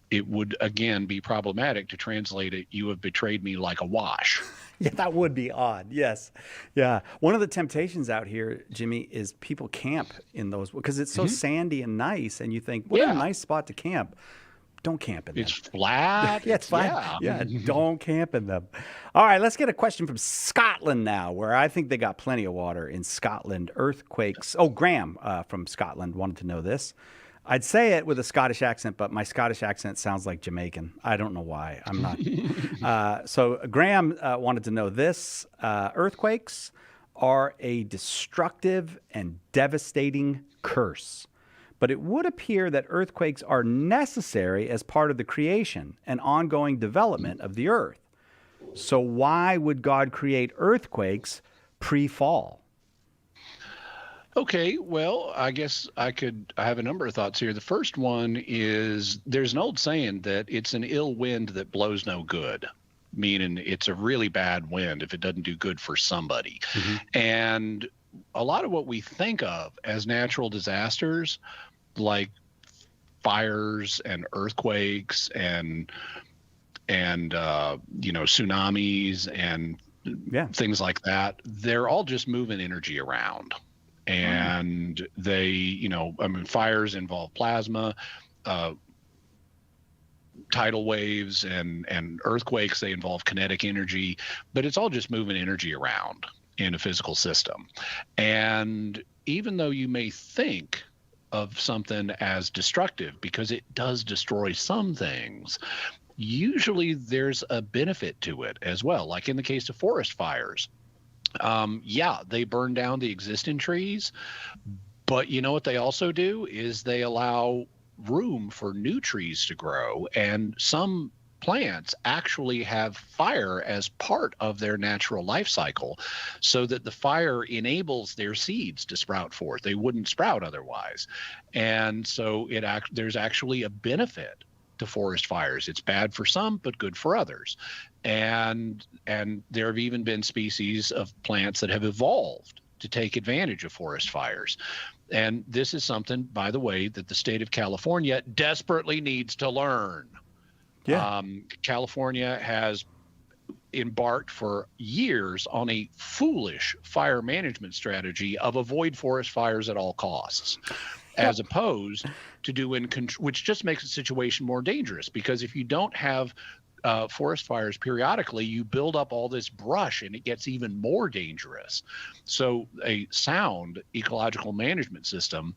it would, again, be problematic to translate it, you have betrayed me like a wash. Yeah, that would be odd. Yes. Yeah. One of the temptations out here, Jimmy, is people camp in those because it's so sandy and nice. And you think, what a nice spot to camp. Don't camp in them. It's flat. Yeah, it's flat. Yeah, don't camp in them. All right, let's get a question from Scotland now, where I think they got plenty of water in Scotland. Earthquakes. Oh, Graham from Scotland wanted to know this. I'd say it with a Scottish accent, but my Scottish accent sounds like Jamaican. I don't know why. I'm not. So Graham wanted to know this. Earthquakes are a destructive and devastating curse. But it would appear that earthquakes are necessary as part of the creation and ongoing development of the earth. So why would God create earthquakes pre-fall? Okay, well, I guess I have a number of thoughts here. The first one is, there's an old saying that it's an ill wind that blows no good, meaning it's a really bad wind if it doesn't do good for somebody. And a lot of what we think of as natural disasters, like fires and earthquakes and tsunamis and things like that, they're all just moving energy around. And they, fires involve plasma, tidal waves, and earthquakes, they involve kinetic energy, but it's all just moving energy around in a physical system. And even though you may think of something as destructive because it does destroy some things, usually there's a benefit to it as well. Like in the case of forest fires, they burn down the existing trees, but you know what they also do is they allow room for new trees to grow, and some plants actually have fire as part of their natural life cycle so that the fire enables their seeds to sprout forth. They wouldn't sprout otherwise. And so there's actually a benefit to forest fires. It's bad for some, but good for others. And there have even been species of plants that have evolved to take advantage of forest fires. And this is something, by the way, that the state of California desperately needs to learn. Yeah. California has embarked for years on a foolish fire management strategy of avoid forest fires at all costs, as opposed to which just makes the situation more dangerous, because if you don't have forest fires periodically, you build up all this brush and it gets even more dangerous. So a sound ecological management system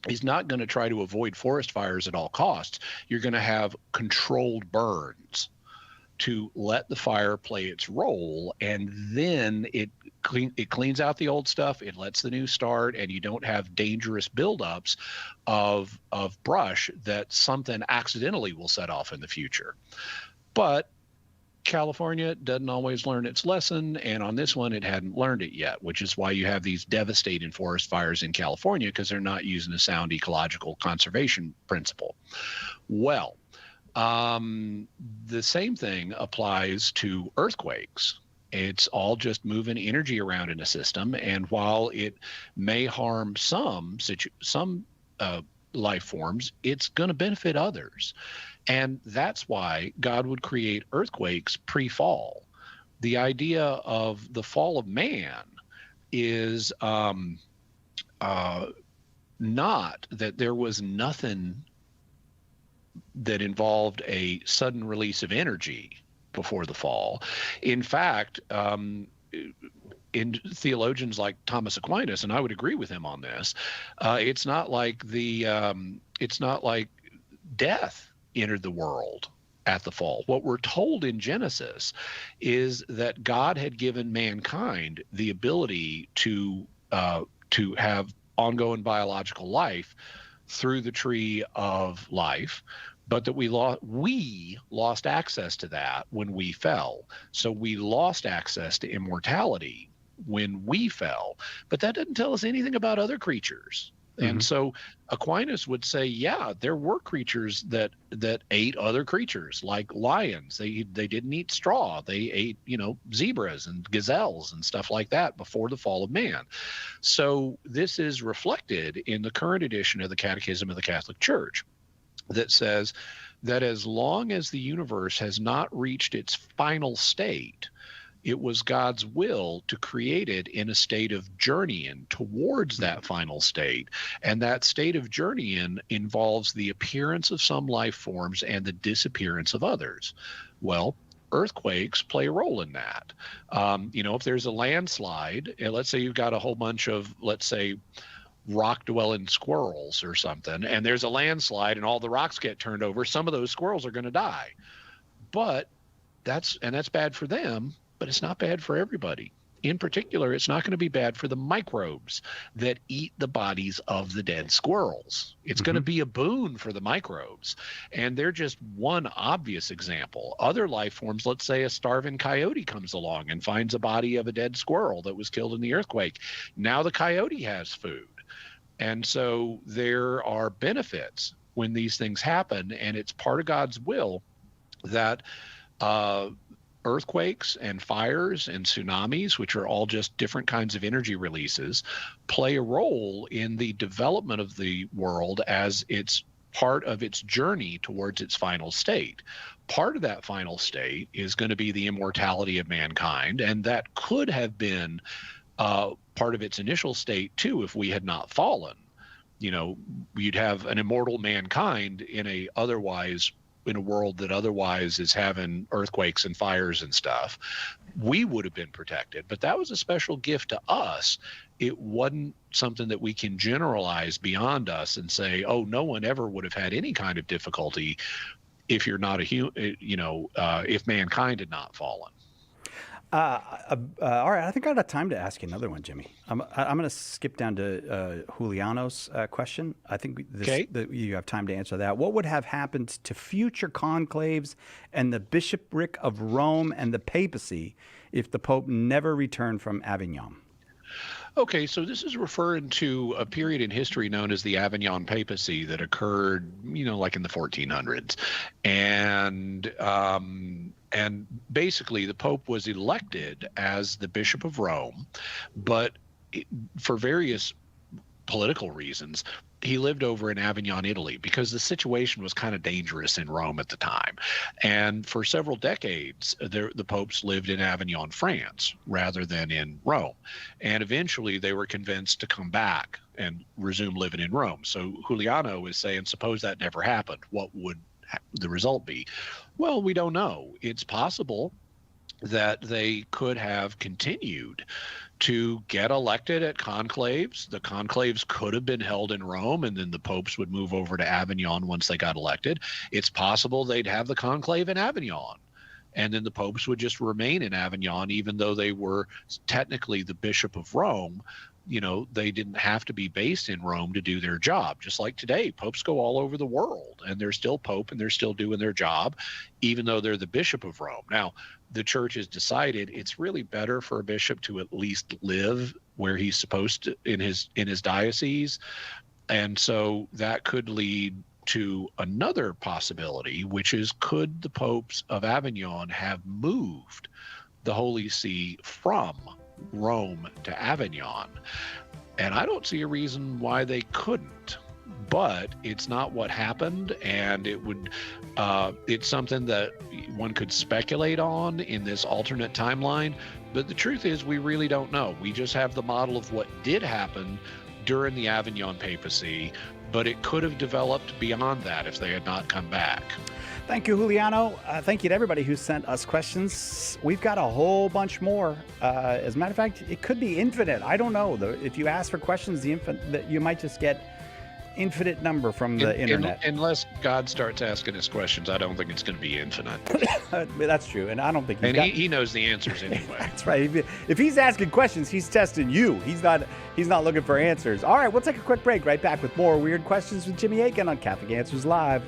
is not going to try to avoid forest fires at all costs. You're going to have controlled burns to let the fire play its role, and then it cleans out the old stuff, it lets the new start, and you don't have dangerous buildups of brush that something accidentally will set off in the future. But California doesn't always learn its lesson, and on this one it hadn't learned it yet, which is why you have these devastating forest fires in California, because they're not using a sound ecological conservation principle. Well, the same thing applies to earthquakes. It's all just moving energy around in a system, and while it may harm some life forms, it's going to benefit others. And that's why God would create earthquakes pre-fall. The idea of the fall of man is not that there was nothing that involved a sudden release of energy before the fall. In fact, in theologians like Thomas Aquinas, and I would agree with him on this, it's not like death entered the world at the fall. What we're told in Genesis is that God had given mankind the ability to have ongoing biological life through the tree of life, but that we lost access to that when we fell. So we lost access to immortality when we fell, but that doesn't tell us anything about other creatures. And so Aquinas would say, yeah, there were creatures that ate other creatures, like lions. They didn't eat straw. They ate, zebras and gazelles and stuff like that before the fall of man. So this is reflected in the current edition of the Catechism of the Catholic Church that says that as long as the universe has not reached its final state, it was God's will to create it in a state of journeying towards that final state. And that state of journeying involves the appearance of some life forms and the disappearance of others. Well, earthquakes play a role in that. If there's a landslide, and let's say you've got a whole bunch of, let's say, rock-dwelling squirrels or something, and there's a landslide and all the rocks get turned over, some of those squirrels are going to die. But that's bad for them, but it's not bad for everybody. In particular, it's not going to be bad for the microbes that eat the bodies of the dead squirrels. It's going to be a boon for the microbes. And they're just one obvious example. Other life forms, let's say a starving coyote comes along and finds a body of a dead squirrel that was killed in the earthquake. Now the coyote has food. And so there are benefits when these things happen, and it's part of God's will that earthquakes and fires and tsunamis, which are all just different kinds of energy releases, play a role in the development of the world as it's part of its journey towards its final state. Part of that final state is going to be the immortality of mankind, and that could have been part of its initial state too if we had not fallen. You'd have an immortal mankind in a world that otherwise is having earthquakes and fires and stuff. We would have been protected, but that was a special gift to us. It wasn't something that we can generalize beyond us and say, oh, no one ever would have had any kind of difficulty if you're not if mankind had not fallen. All right, I think I got time to ask you another one, Jimmy. I'm going to skip down to Juliano's question. I think you have time to answer that. What would have happened to future conclaves and the bishopric of Rome and the papacy if the Pope never returned from Avignon? Okay, so this is referring to a period in history known as the Avignon papacy that occurred, like in the 1400s. And basically the Pope was elected as the Bishop of Rome, but for various political reasons, he lived over in Avignon, Italy, because the situation was kind of dangerous in Rome at the time. And for several decades, the popes lived in Avignon, France, rather than in Rome. And eventually they were convinced to come back and resume living in Rome. So Juliano is saying, suppose that never happened, what would the result be? Well, we don't know. It's possible that they could have continued to get elected at conclaves. The conclaves could have been held in Rome, and then the popes would move over to Avignon once they got elected. It's possible they'd have the conclave in Avignon, and then the popes would just remain in Avignon, even though they were technically the Bishop of Rome. They didn't have to be based in Rome to do their job. Just like today, popes go all over the world, and they're still pope, and they're still doing their job, even though they're the Bishop of Rome. Now, the church has decided it's really better for a bishop to at least live where he's supposed to in his diocese. And so that could lead to another possibility, which is, could the popes of Avignon have moved the Holy See from Rome to Avignon? And I don't see a reason why they couldn't, but it's not what happened, and it's something that one could speculate on in this alternate timeline. But the truth is, we really don't know. We just have the model of what did happen, during the Avignon papacy, but it could have developed beyond that if they had not come back. Thank you, Juliano. Thank you to everybody who sent us questions. We've got a whole bunch more. As a matter of fact, it could be infinite. I don't know. If you ask for questions, you might just get infinite number from the internet. Unless God starts asking us questions, I don't think it's going to be infinite. That's true, and I don't think he knows the answers anyway. That's right. If he's asking questions, he's testing you. He's not looking for answers. All right, we'll take a quick break. Right back with more Weird Questions with Jimmy Akin on Catholic Answers Live.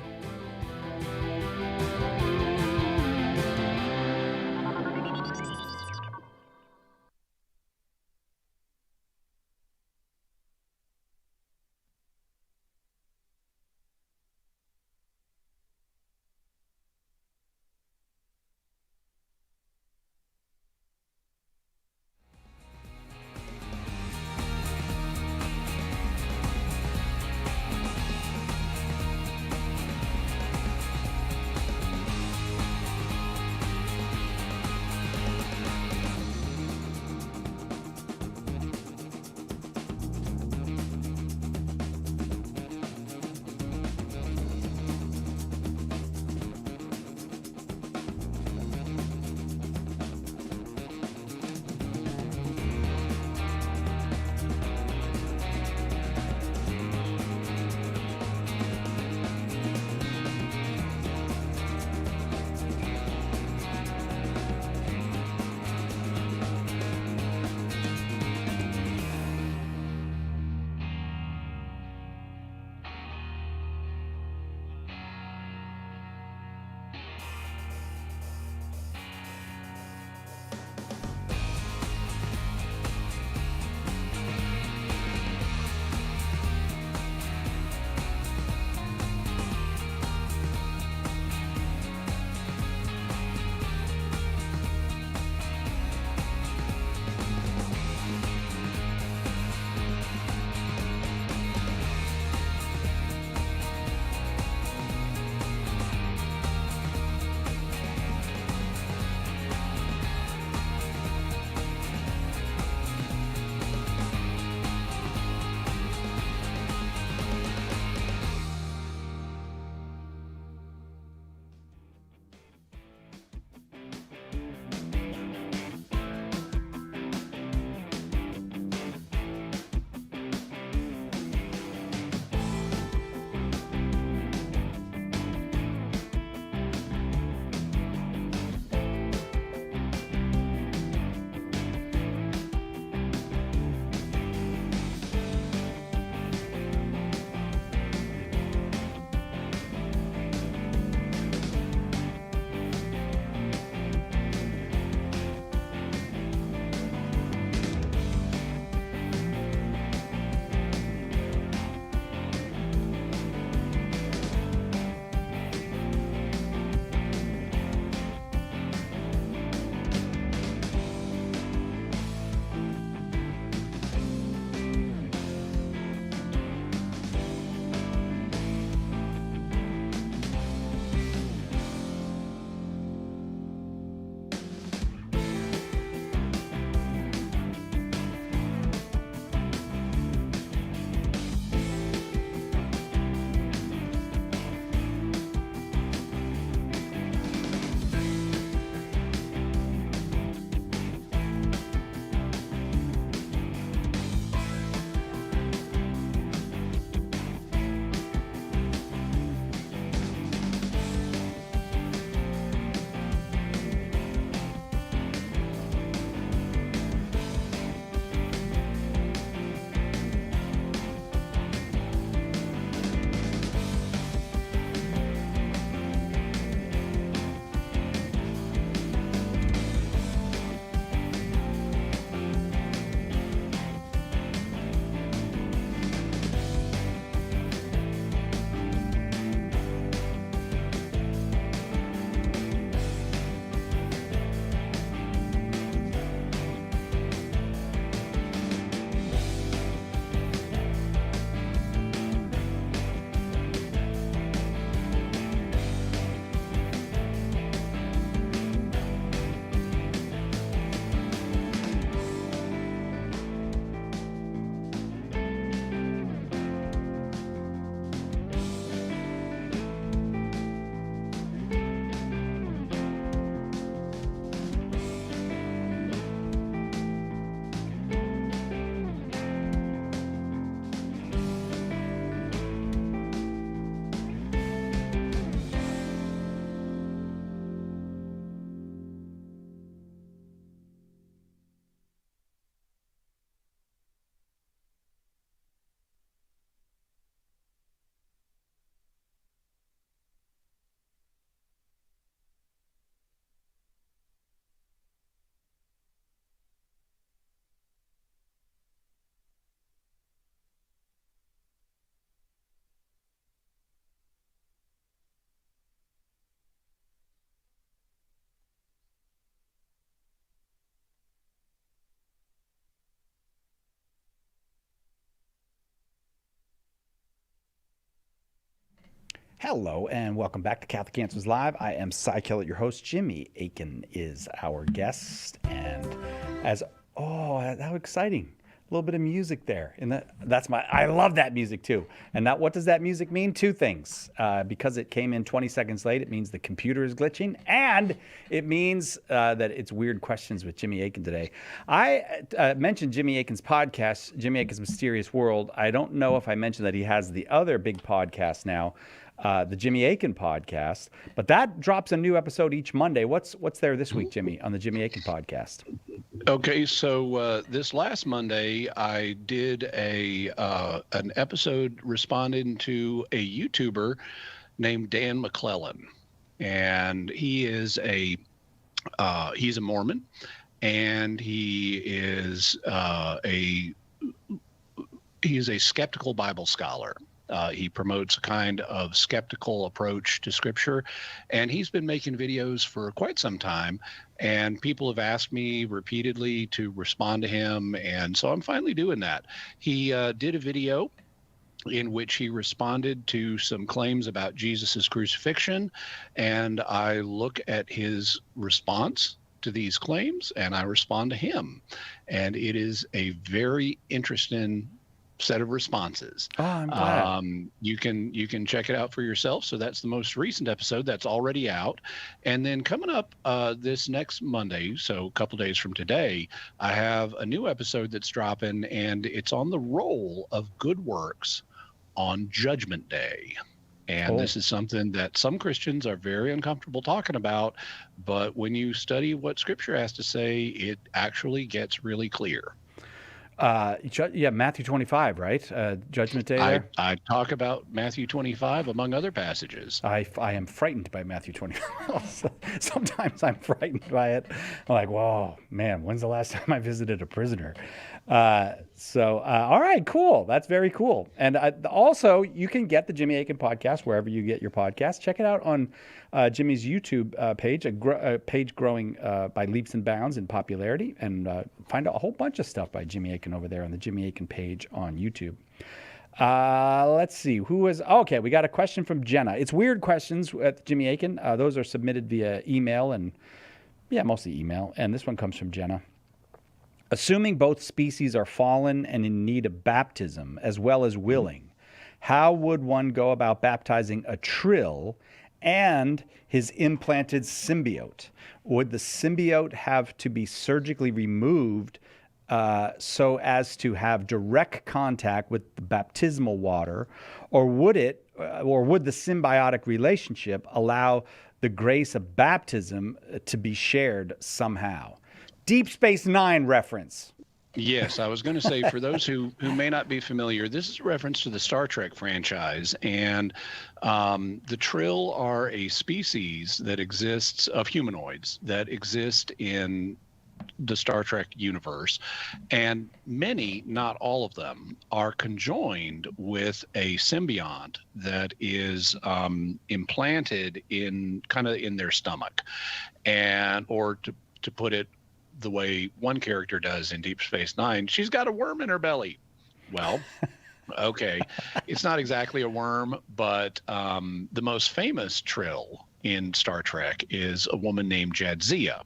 Hello and welcome back to Catholic Answers Live. I am Cy Kellett, your host. Jimmy Akin is our guest, and how exciting! A little bit of music there, and I love that music too. And that, what does that music mean? Two things. Because it came in 20 seconds late, it means the computer is glitching, and it means that it's Weird Questions with Jimmy Akin today. I mentioned Jimmy Akin's podcast, Jimmy Akin's Mysterious World. I don't know if I mentioned that he has the other big podcast now, the Jimmy Akin podcast, but that drops a new episode each Monday. What's there this week, Jimmy, on the Jimmy Akin podcast? Okay, so this last Monday, I did an episode responding to a YouTuber named Dan McClellan, and he is he's a Mormon, and he's a skeptical Bible scholar. He promotes a kind of skeptical approach to Scripture, and he's been making videos for quite some time, and people have asked me repeatedly to respond to him, and so I'm finally doing that. He did a video in which he responded to some claims about Jesus's crucifixion, and I look at his response to these claims, and I respond to him, and it is a very interesting set of responses. Oh, I'm glad. You can check it out for yourself. So that's the most recent episode that's already out. And then coming up this next Monday, so a couple days from today, I have a new episode that's dropping, and it's on the role of good works on Judgment Day. And This is something that some Christians are very uncomfortable talking about, but when you study what Scripture has to say, it actually gets really clear. Matthew 25, right? Judgment Day there? I talk about Matthew 25 among other passages. I am frightened by Matthew 25. Sometimes I'm frightened by it. I'm like, whoa, man, when's the last time I visited a prisoner? All right, cool. That's very cool. And also, you can get the Jimmy Akin podcast wherever you get your podcast. Check it out on Jimmy's YouTube page, a page growing by leaps and bounds in popularity, and find a whole bunch of stuff by Jimmy Akin over there on the Jimmy Akin page on YouTube. Let's see. Okay, we got a question from Jenna. It's Weird Questions at Jimmy Akin. Those are submitted via email, and mostly email. And this one comes from Jenna. Assuming both species are fallen and in need of baptism, as well as willing, how would one go about baptizing a trill and his implanted symbiote? Would the symbiote have to be surgically removed so as to have direct contact with the baptismal water, or would the symbiotic relationship allow the grace of baptism to be shared somehow? Deep Space Nine reference. Yes, I was going to say, for those who may not be familiar, this is a reference to the Star Trek franchise, and the trill are a species that exists of humanoids that exist in the Star Trek universe, and many, not all of them, are conjoined with a symbiont that is implanted in their stomach, or to put it the way one character does in Deep Space Nine, she's got a worm in her belly. Well, okay, it's not exactly a worm, but the most famous trill in Star Trek is a woman named Jadzia,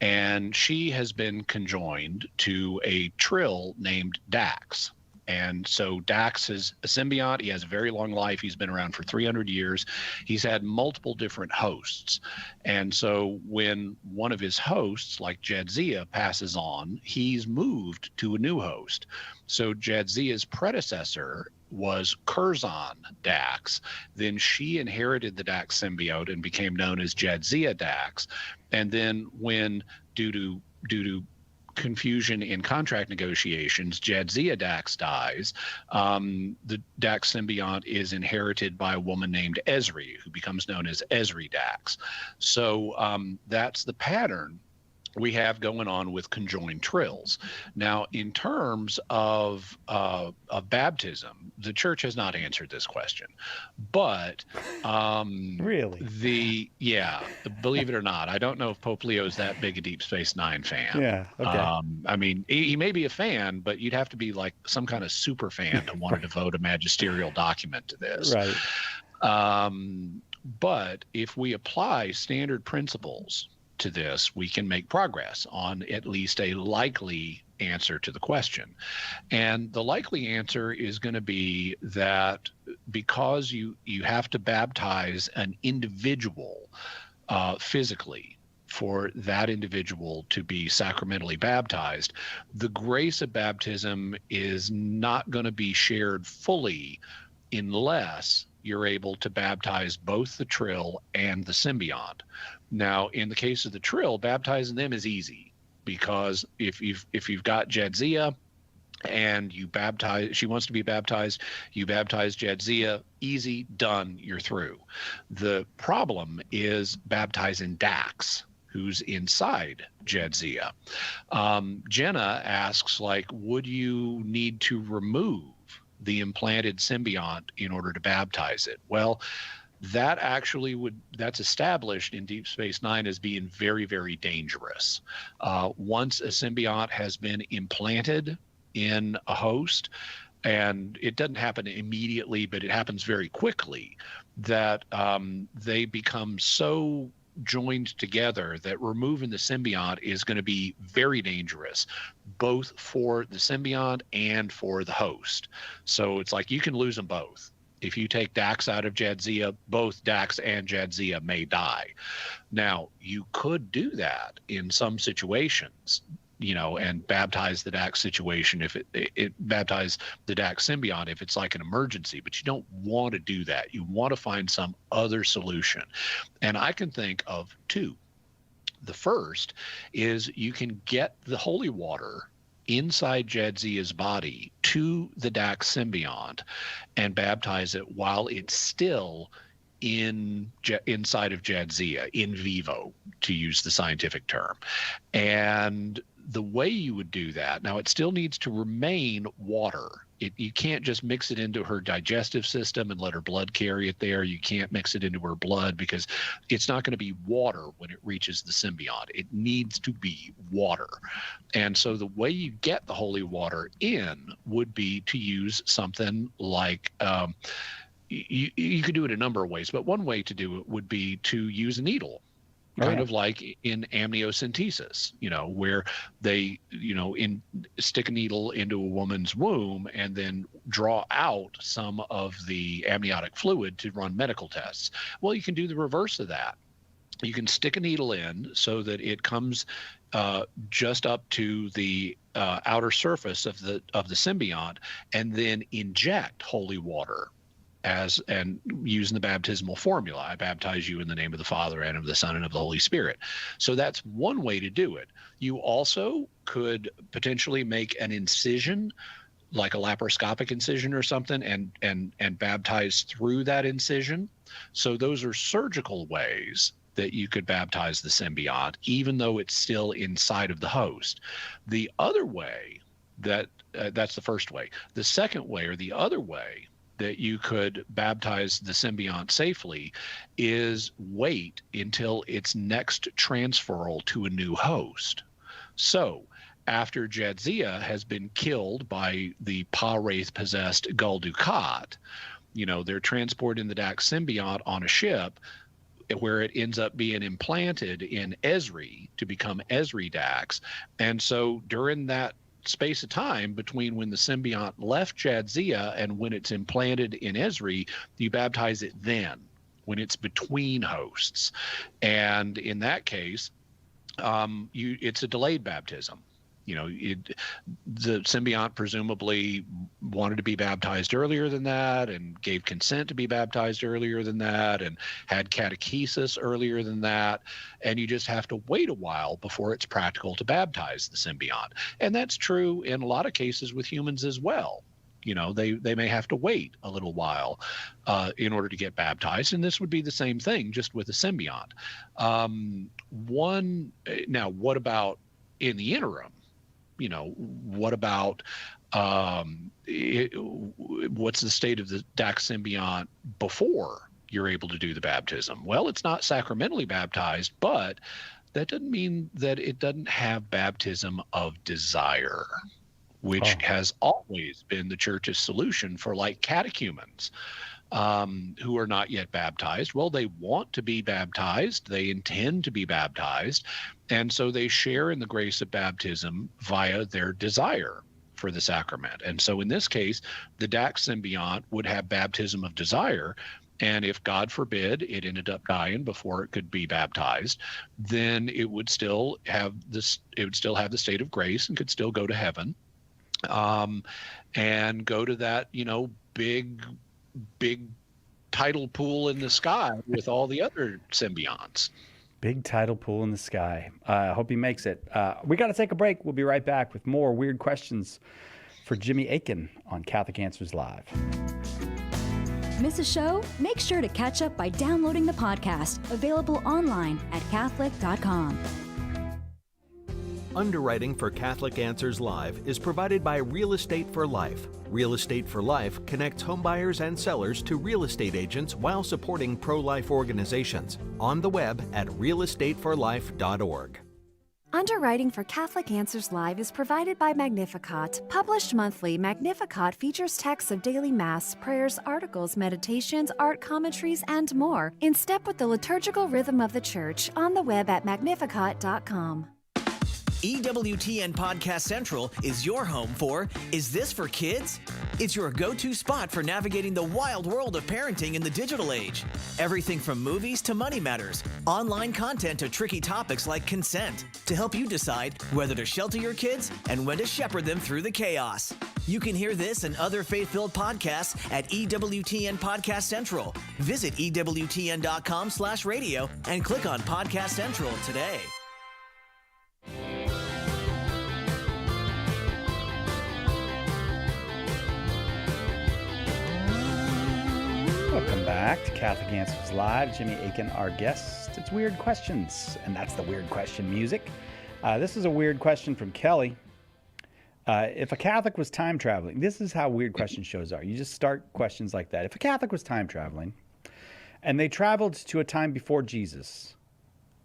and she has been conjoined to a trill named Dax. And so Dax is a symbiont. He has a very long life. He's been around for 300 years. He's had multiple different hosts. And so when one of his hosts, like Jadzia, passes on, he's moved to a new host. So Jadzia's predecessor was Curzon Dax. Then she inherited the Dax symbiote and became known as Jadzia Dax. And then when, due to confusion in contract negotiations, Jadzia Dax dies. The Dax symbiont is inherited by a woman named Ezri, who becomes known as Ezri Dax. So that's the pattern we have going on with conjoined trills. Now, in terms of baptism, the church has not answered this question, but really, believe it or not, I don't know if Pope Leo is that big a Deep Space Nine fan. Yeah, okay. I mean, he may be a fan, but you'd have to be like some kind of super fan to want to devote a magisterial document to this. Right. But if we apply standard principles to this, we can make progress on at least a likely answer to the question. And the likely answer is going to be that because you have to baptize an individual physically for that individual to be sacramentally baptized, the grace of baptism is not going to be shared fully unless you're able to baptize both the trill and the symbiont. Now, in the case of the trill, baptizing them is easy, because if you've got Jadzia and you baptize, she wants to be baptized, you baptize Jadzia, easy, done, you're through. The problem is baptizing Dax, who's inside Jadzia. Jenna asks, like, would you need to remove the implanted symbiont in order to baptize it? Well, that actually that's established in Deep Space Nine as being very, very dangerous. Once a symbiont has been implanted in a host, and it doesn't happen immediately, but it happens very quickly, that they become so joined together that removing the symbiont is going to be very dangerous, both for the symbiont and for the host. So it's like you can lose them both. If you take Dax out of Jadzia, both Dax and Jadzia may die. Now, you could do that in some situations, and baptize the Dax situation if it baptize the Dax symbiont if it's like an emergency, but you don't want to do that. You want to find some other solution. And I can think of two. The first is you can get the holy water inside Jadzia's body to the Dax symbiont and baptize it while it's still inside of Jadzia, in vivo, to use the scientific term. And the way you would do that, now it still needs to remain water. You can't just mix it into her digestive system and let her blood carry it there. You can't mix it into her blood, because it's not going to be water when it reaches the symbiont. It needs to be water. And so the way you get the holy water in would be to use something like, you could do it a number of ways, but one way to do it would be to use a needle. Kind of like in amniocentesis, where they, stick a needle into a woman's womb and then draw out some of the amniotic fluid to run medical tests. Well, you can do the reverse of that. You can stick a needle in so that it comes just up to the outer surface of the symbiont, and then inject holy water and using the baptismal formula. I baptize you in the name of the Father and of the Son and of the Holy Spirit. So that's one way to do it. You also could potentially make an incision, like a laparoscopic incision or something, and baptize through that incision. So those are surgical ways that you could baptize the symbiont, even though it's still inside of the host. The other way that's the first way. The second way, or the other way, that you could baptize the symbiont safely is wait until its next transferal to a new host. So after Jadzia has been killed by the Pa-Wraith possessed Gul Dukat, they're transporting the Dax symbiont on a ship where it ends up being implanted in Ezri to become Ezri Dax. And so during that space of time between when the symbiont left Jadzia and when it's implanted in Ezri, you baptize it then, when it's between hosts. And in that case, it's a delayed baptism. The symbiont presumably wanted to be baptized earlier than that, and gave consent to be baptized earlier than that, and had catechesis earlier than that. And you just have to wait a while before it's practical to baptize the symbiont. And that's true in a lot of cases with humans as well. They may have to wait a little while in order to get baptized. And this would be the same thing, just with a symbiont. Now, what about in the interim? What about what's the state of the Dax symbiont before you're able to do the baptism? Well, it's not sacramentally baptized, but that doesn't mean that it doesn't have baptism of desire, which has always been the church's solution for, like, catechumens. who are not yet baptized. Well, they want to be baptized. They intend to be baptized. And so they share in the grace of baptism via their desire for the sacrament. And so in this case, the Dax symbiont would have baptism of desire. And if, God forbid, it ended up dying before it could be baptized, then it would still have this, it would still have the state of grace and could still go to heaven, and go to that, big tidal pool in the sky with all the other symbionts. Big tidal pool in the sky. I hope he makes it. We got to take a break. We'll be right back with more weird questions for Jimmy Akin on Catholic Answers Live. Miss a show? Make sure to catch up by downloading the podcast, available online at Catholic.com. Underwriting for Catholic Answers Live is provided by Real Estate for Life. Real Estate for Life connects homebuyers and sellers to real estate agents while supporting pro-life organizations. On the web at realestateforlife.org. Underwriting for Catholic Answers Live is provided by Magnificat. Published monthly, Magnificat features texts of daily Mass, prayers, articles, meditations, art commentaries, and more, in step with the liturgical rhythm of the Church, on the web at magnificat.com. EWTN Podcast Central is your home for Is This for Kids? It's your go-to spot for navigating the wild world of parenting in the digital age. Everything from movies to money matters, online content to tricky topics like consent, to help you decide whether to shelter your kids and when to shepherd them through the chaos. You can hear this and other faith-filled podcasts at EWTN Podcast Central. Visit EWTN.com/radio and click on Podcast Central today. Welcome back to Catholic Answers Live. Jimmy Akin, our guest. It's Weird Questions, and that's the weird question music. This is a weird question from Kelly. If a Catholic was time traveling, this is how weird question shows are. You just start questions like that. If a Catholic was time traveling, and they traveled to a time before Jesus,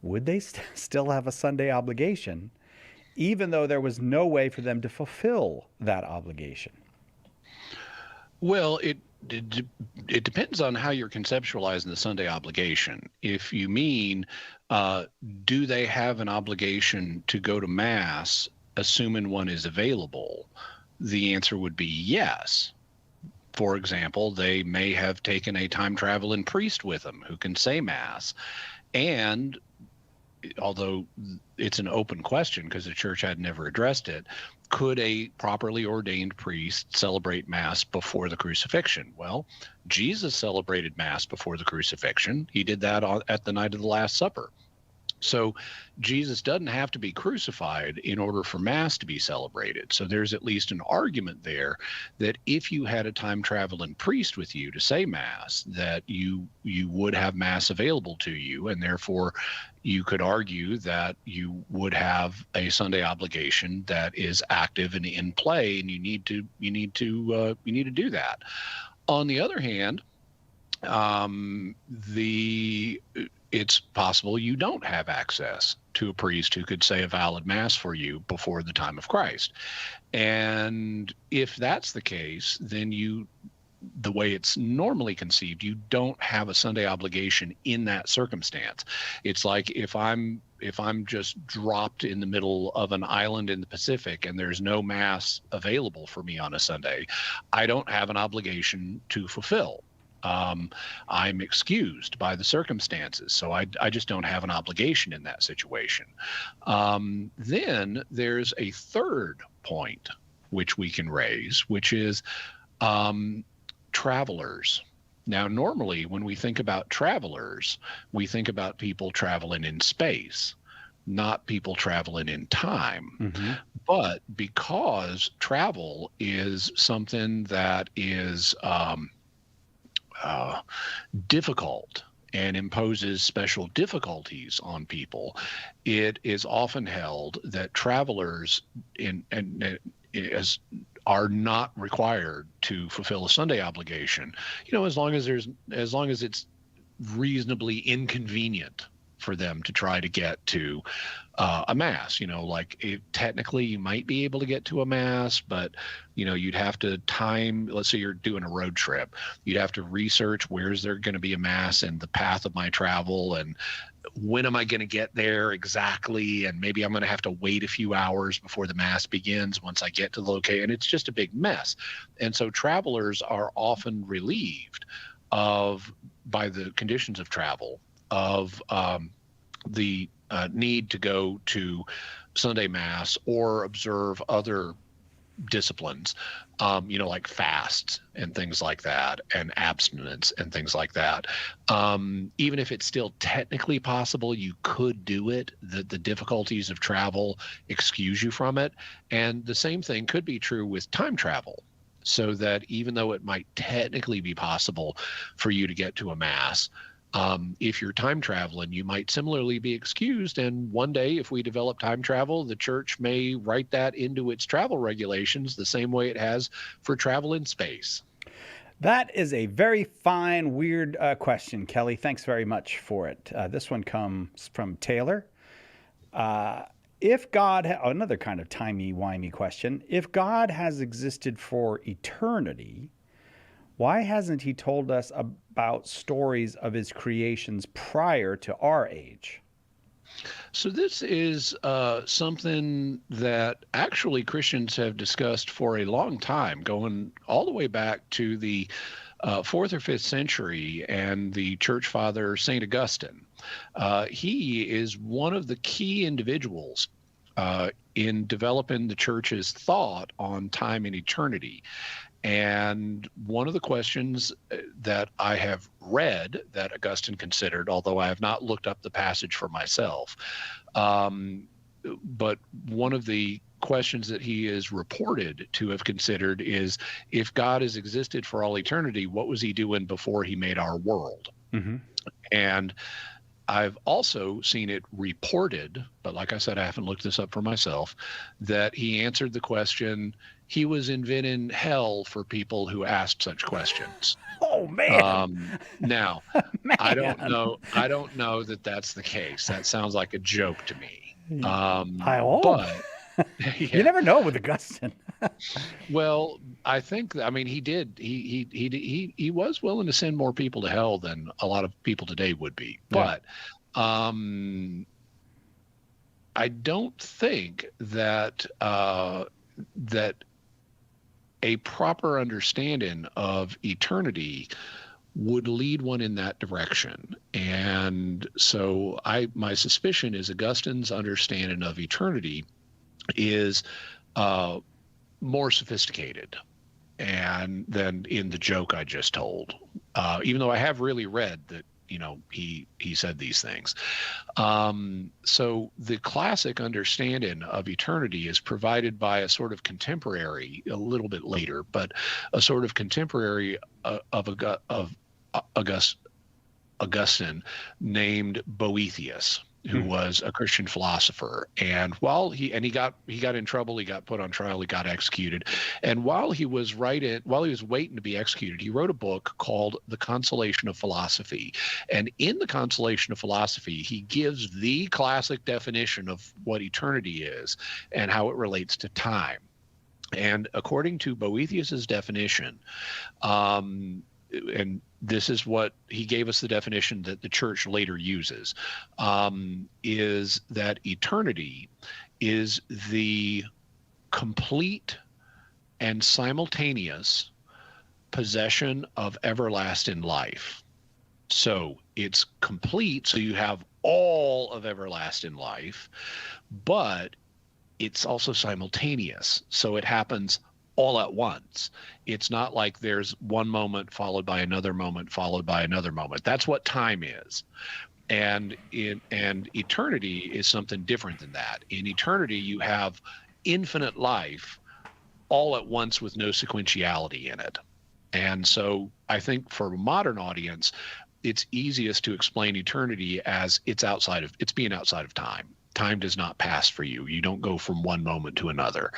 would they still have a Sunday obligation, even though there was no way for them to fulfill that obligation? Well, it depends on how you're conceptualizing the Sunday obligation. If you mean, do they have an obligation to go to Mass, assuming one is available? The answer would be yes. For example, they may have taken a time-traveling priest with them who can say Mass. And although it's an open question because the Church had never addressed it, could a properly ordained priest celebrate Mass before the crucifixion? Well, Jesus celebrated Mass before the crucifixion. He did that at the night of the Last Supper. So Jesus doesn't have to be crucified in order for Mass to be celebrated. So there's at least an argument there that if you had a time-traveling priest with you to say Mass, that you would have Mass available to you, and therefore you could argue that you would have a Sunday obligation that is active and in play, and you need to do that. On the other hand, it's possible you don't have access to a priest who could say a valid Mass for you before the time of Christ. And if that's the case, then the way it's normally conceived, you don't have a Sunday obligation in that circumstance. It's like if I'm just dropped in the middle of an island in the Pacific and there's no Mass available for me on a Sunday, I don't have an obligation to fulfill. I'm excused by the circumstances, so I just don't have an obligation in that situation. Then there's a third point which we can raise, which is travelers. Now, normally when we think about travelers, we think about people traveling in space, not people traveling in time. Mm-hmm. But because travel is something that is difficult and imposes special difficulties on people, it is often held that travelers are not required to fulfill a Sunday obligation, as long as it's reasonably inconvenient for them to try to get to a mass. Technically you might be able to get to a mass, but you'd have to time, let's say you're doing a road trip, you'd have to research where's there going to be a mass and the path of my travel, and when am I going to get there exactly, and maybe I'm going to have to wait a few hours before the mass begins once I get to the location, and it's just a big mess. And so travelers are often relieved by the conditions of travel, of the need to go to Sunday Mass or observe other disciplines, like fasts and things like that, and abstinence and things like that. Even if it's still technically possible, you could do it. The difficulties of travel excuse you from it. And the same thing could be true with time travel, so that even though it might technically be possible for you to get to a mass, if you're time traveling, you might similarly be excused. And one day, if we develop time travel, the church may write that into its travel regulations the same way it has for travel in space. That is a very fine, weird question, Kelly. Thanks very much for it. This one comes from Taylor. If God, another kind of timey-wimey question, if God has existed for eternity, why hasn't he told us about stories of his creations prior to our age? So this is something that actually Christians have discussed for a long time, going all the way back to the 4th or 5th century and the church father St. Augustine. He is one of the key individuals in developing the church's thought on time and eternity. And one of the questions that I have read that Augustine considered, although I have not looked up the passage for myself, but one of the questions that he is reported to have considered is, if God has existed for all eternity, what was he doing before he made our world? Mm-hmm. And I've also seen it reported, but like I said, I haven't looked this up for myself, that he answered the question, he was inventing hell for people who asked such questions. Oh, man. Now, Man. I don't know that that's the case. That sounds like a joke to me. I hope. But You never know with Augustine. Well, I think, he did. He was willing to send more people to hell than a lot of people today would be. Yeah. But I don't think that that a proper understanding of eternity would lead one in that direction. And so my suspicion is Augustine's understanding of eternity is more sophisticated than in the joke I just told. Even though I have really read that, he said these things. So the classic understanding of eternity is provided by a sort of contemporary, a little bit later, but a sort of contemporary of Augustine named Boethius, who was a Christian philosopher. And he got in trouble, he got put on trial, he got executed. And while he was waiting to be executed, he wrote a book called The Consolation of Philosophy. And in The Consolation of Philosophy, he gives the classic definition of what eternity is and how it relates to time. And according to Boethius's definition, and this is what he gave us, the definition that the church later uses, is that eternity is the complete and simultaneous possession of everlasting life. So it's complete, so you have all of everlasting life, but it's also simultaneous. So it happens all at once. It's not like there's one moment followed by another moment followed by another moment. That's what time is. And eternity is something different than that. In eternity, you have infinite life all at once with no sequentiality in it. And so I think for a modern audience, it's easiest to explain eternity as it's being outside of time. Time does not pass for you. You don't go from one moment to another.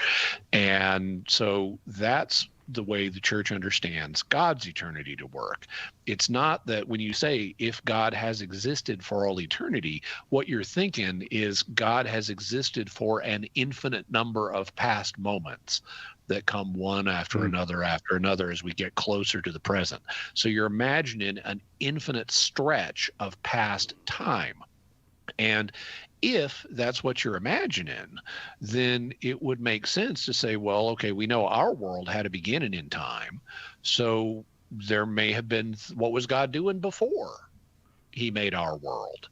And so that's the way the church understands God's eternity to work. It's not that when you say, if God has existed for all eternity, what you're thinking is God has existed for an infinite number of past moments that come one after another as we get closer to the present. So you're imagining an infinite stretch of past time. And if that's what you're imagining, then it would make sense to say, well, okay, we know our world had a beginning in time. So there may have been, what was God doing before he made our world?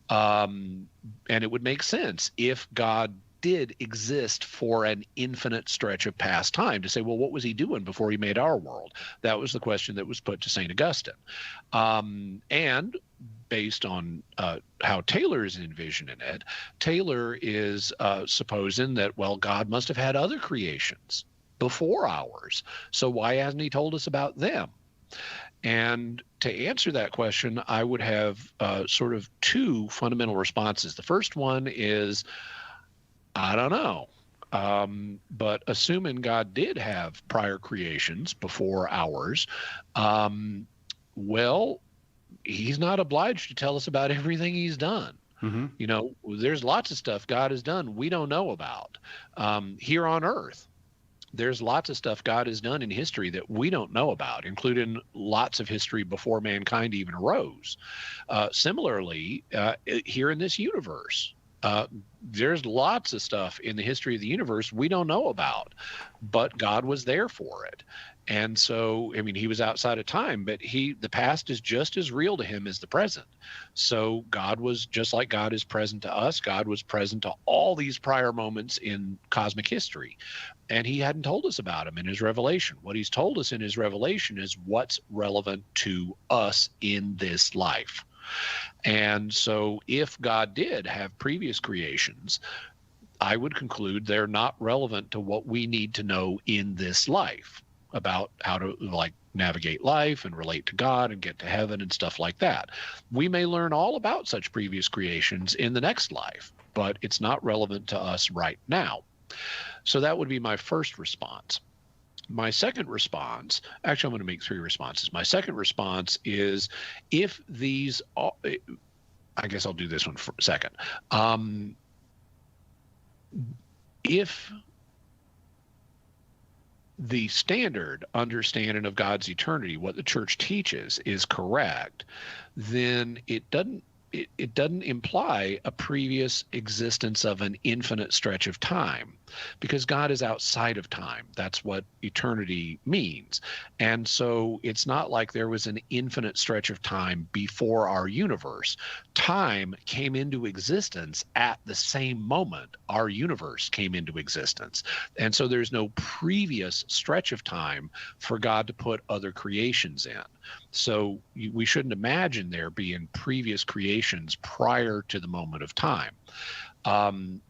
And it would make sense if God did exist for an infinite stretch of past time to say, well, what was he doing before he made our world? That was the question that was put to St. Augustine. And based on how Taylor is envisioning it, Taylor is supposing that, well, God must have had other creations before ours. So why hasn't he told us about them? And to answer that question, I would have sort of two fundamental responses. The first one is, I don't know. But assuming God did have prior creations before ours, well, he's not obliged to tell us about everything he's done. You know, there's lots of stuff God has done we don't know about. Here on earth, there's lots of stuff God has done in history that we don't know about, including lots of history before mankind even arose. Similarly, here in this universe, there's lots of stuff in the history of the universe we don't know about, but God was there for it. And so, I mean, he was outside of time, but the past is just as real to him as the present. So God was, just like God is present to us, God was present to all these prior moments in cosmic history. And he hadn't told us about them in his revelation. What he's told us in his revelation is what's relevant to us in this life. And so if God did have previous creations, I would conclude they're not relevant to what we need to know in this life about how to navigate life and relate to God and get to heaven and stuff like that. We may learn all about such previous creations in the next life, but it's not relevant to us right now. So that would be my first response. My second response, actually, I'm going to make three responses. My second response is, if these, I guess I'll do this one for a second. If the standard understanding of God's eternity, what the church teaches, is correct, then it doesn't imply a previous existence of an infinite stretch of time, because God is outside of time. That's what eternity means. And so it's not like there was an infinite stretch of time before our universe. Time came into existence at the same moment our universe came into existence. And so there's no previous stretch of time for God to put other creations in. So we shouldn't imagine there being previous creations prior to the moment of time.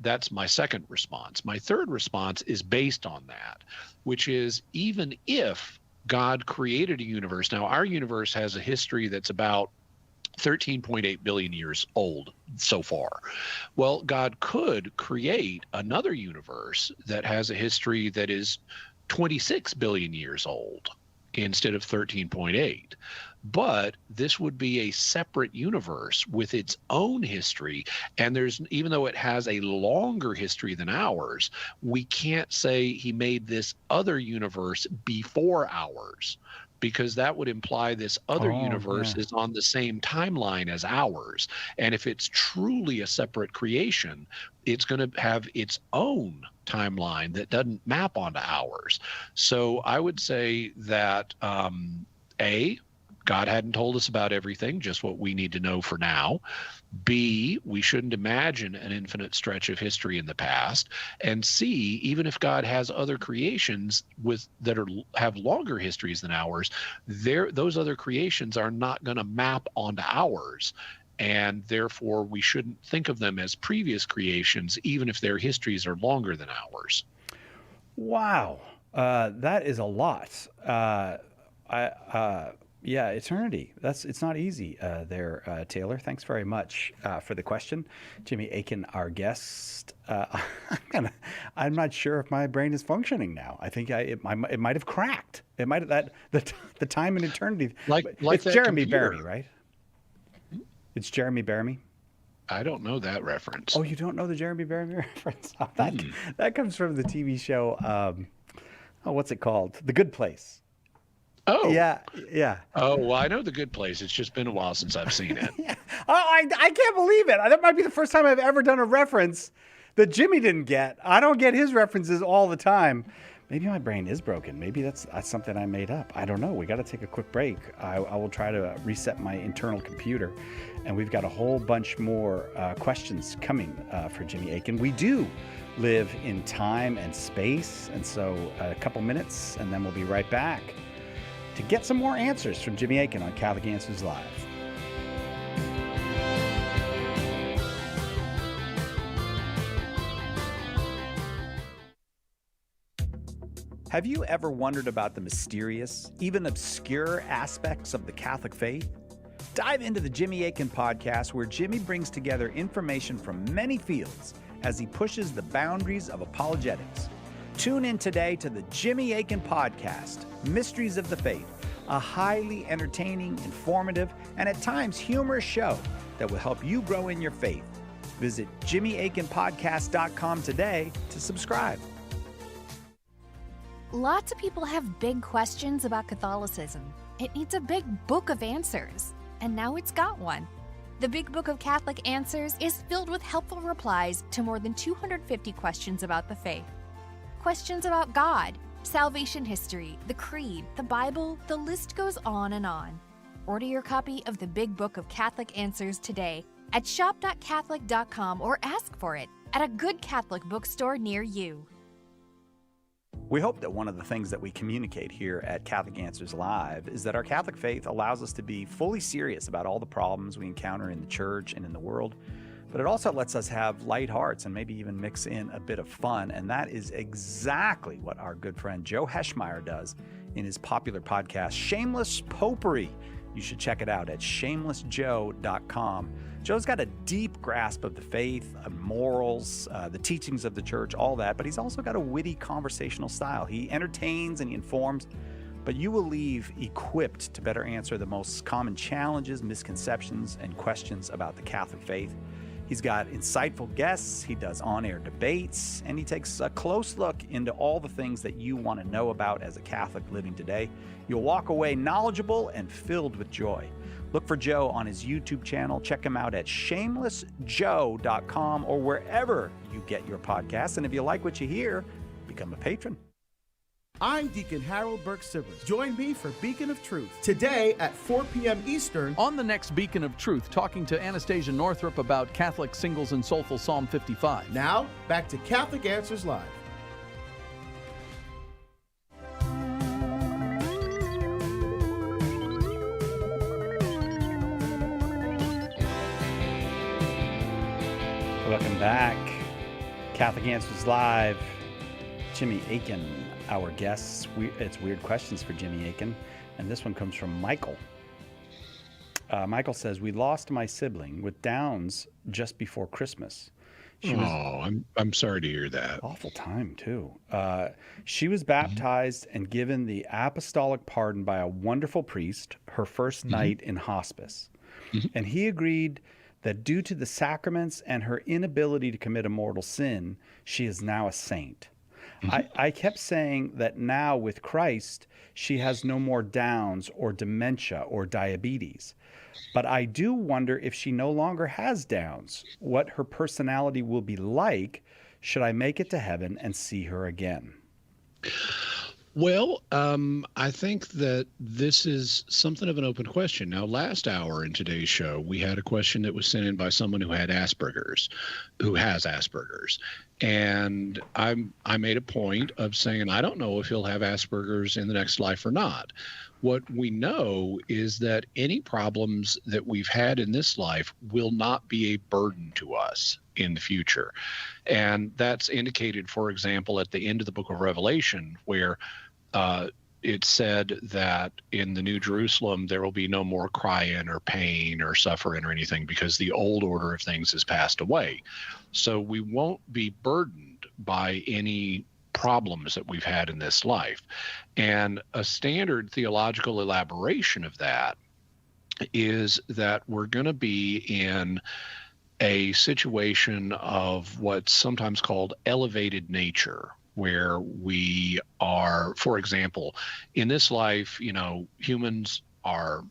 That's my second response. My third response is based on that, which is, even if God created a universe, now our universe has a history that's about 13.8 billion years old so far. Well, God could create another universe that has a history that is 26 billion years old instead of 13.8. But this would be a separate universe with its own history. And even though it has a longer history than ours, we can't say he made this other universe before ours, because that would imply this other universe is on the same timeline as ours. And if it's truly a separate creation, it's going to have its own timeline that doesn't map onto ours. So I would say that, A, God hadn't told us about everything, just what we need to know for now. B, we shouldn't imagine an infinite stretch of history in the past. And C, even if God has other creations that have longer histories than ours, those other creations are not going to map onto ours. And therefore, we shouldn't think of them as previous creations, even if their histories are longer than ours. Wow. That is a lot. Yeah, eternity. It's not easy there, Taylor. Thanks very much for the question. Jimmy Akin, our guest. I'm not sure if my brain is functioning now. I think it might have cracked. It might have the time in eternity. Like it's that Jeremy computer. Bearimy, right? It's Jeremy Bearimy. I don't know that reference. Oh, you don't know the Jeremy Bearimy reference? Oh, that comes from the TV show. What's it called? The Good Place. Oh. Yeah. Oh, well, I know The Good Place. It's just been a while since I've seen it. Yeah. I can't believe it. That might be the first time I've ever done a reference that Jimmy didn't get. I don't get his references all the time. Maybe my brain is broken. Maybe that's something I made up. I don't know. We got to take a quick break. I will try to reset my internal computer. And we've got a whole bunch more questions coming for Jimmy Akin. We do live in time and space. And so a couple minutes, and then we'll be right back to get some more answers from Jimmy Akin on Catholic Answers Live. Have you ever wondered about the mysterious, even obscure aspects of the Catholic faith? Dive into the Jimmy Akin podcast, where Jimmy brings together information from many fields as he pushes the boundaries of apologetics. Tune in today to the Jimmy Akin podcast, Mysteries of the Faith, a highly entertaining, informative, and at times humorous show that will help you grow in your faith. Visit JimmyAkinPodcast.com today to subscribe. Lots of people have big questions about Catholicism. It needs a big book of answers, and now it's got one. The Big Book of Catholic Answers is filled with helpful replies to more than 250 questions about the faith. Questions about God, salvation history, the Creed, the Bible, the list goes on and on. Order your copy of the Big Book of Catholic Answers today at shop.catholic.com or ask for it at a good Catholic bookstore near you. We hope that one of the things that we communicate here at Catholic Answers Live is that our Catholic faith allows us to be fully serious about all the problems we encounter in the church and in the world, but it also lets us have light hearts and maybe even mix in a bit of fun, and that is exactly what our good friend Joe Heschmeyer does in his popular podcast, Shameless Popery. You should check it out at shamelessjoe.com. Joe's got a deep grasp of the faith, morals, the teachings of the church, all that, but he's also got a witty conversational style. He entertains and he informs, but you will leave equipped to better answer the most common challenges, misconceptions, and questions about the Catholic faith. He's got insightful guests, he does on-air debates, and he takes a close look into all the things that you want to know about as a Catholic living today. You'll walk away knowledgeable and filled with joy. Look for Joe on his YouTube channel. Check him out at shamelessjoe.com or wherever you get your podcasts. And if you like what you hear, become a patron. I'm Deacon Harold Burke-Sivers. Join me for Beacon of Truth today at 4 p.m. Eastern. On the next Beacon of Truth, talking to Anastasia Northrup about Catholic singles and soulful Psalm 55. Now, back to Catholic Answers Live. Welcome back. Catholic Answers Live. Jimmy Akin, our guest. It's weird questions for Jimmy Akin, and this one comes from Michael. Michael says, we lost my sibling with Downs just before Christmas. I'm sorry to hear that. Awful time, too. She was baptized and given the apostolic pardon by a wonderful priest her first night in hospice. And he agreed that due to the sacraments and her inability to commit a mortal sin, she is now a saint. I kept saying that now with Christ, she has no more Downs or dementia or diabetes. But I do wonder if she no longer has Downs, what her personality will be like should I make it to heaven and see her again. Well, I think that this is something of an open question. Now, last hour in today's show, we had a question that was sent in by someone who has Asperger's. And I made a point of saying, I don't know if he'll have Asperger's in the next life or not. What we know is that any problems that we've had in this life will not be a burden to us in the future. And that's indicated, for example, at the end of the book of Revelation, where it's said that in the New Jerusalem, there will be no more crying or pain or suffering or anything because the old order of things has passed away. So we won't be burdened by any problems that we've had in this life. And a standard theological elaboration of that is that we're going to be in a situation of what's sometimes called elevated nature, where we are, for example, in this life, humans are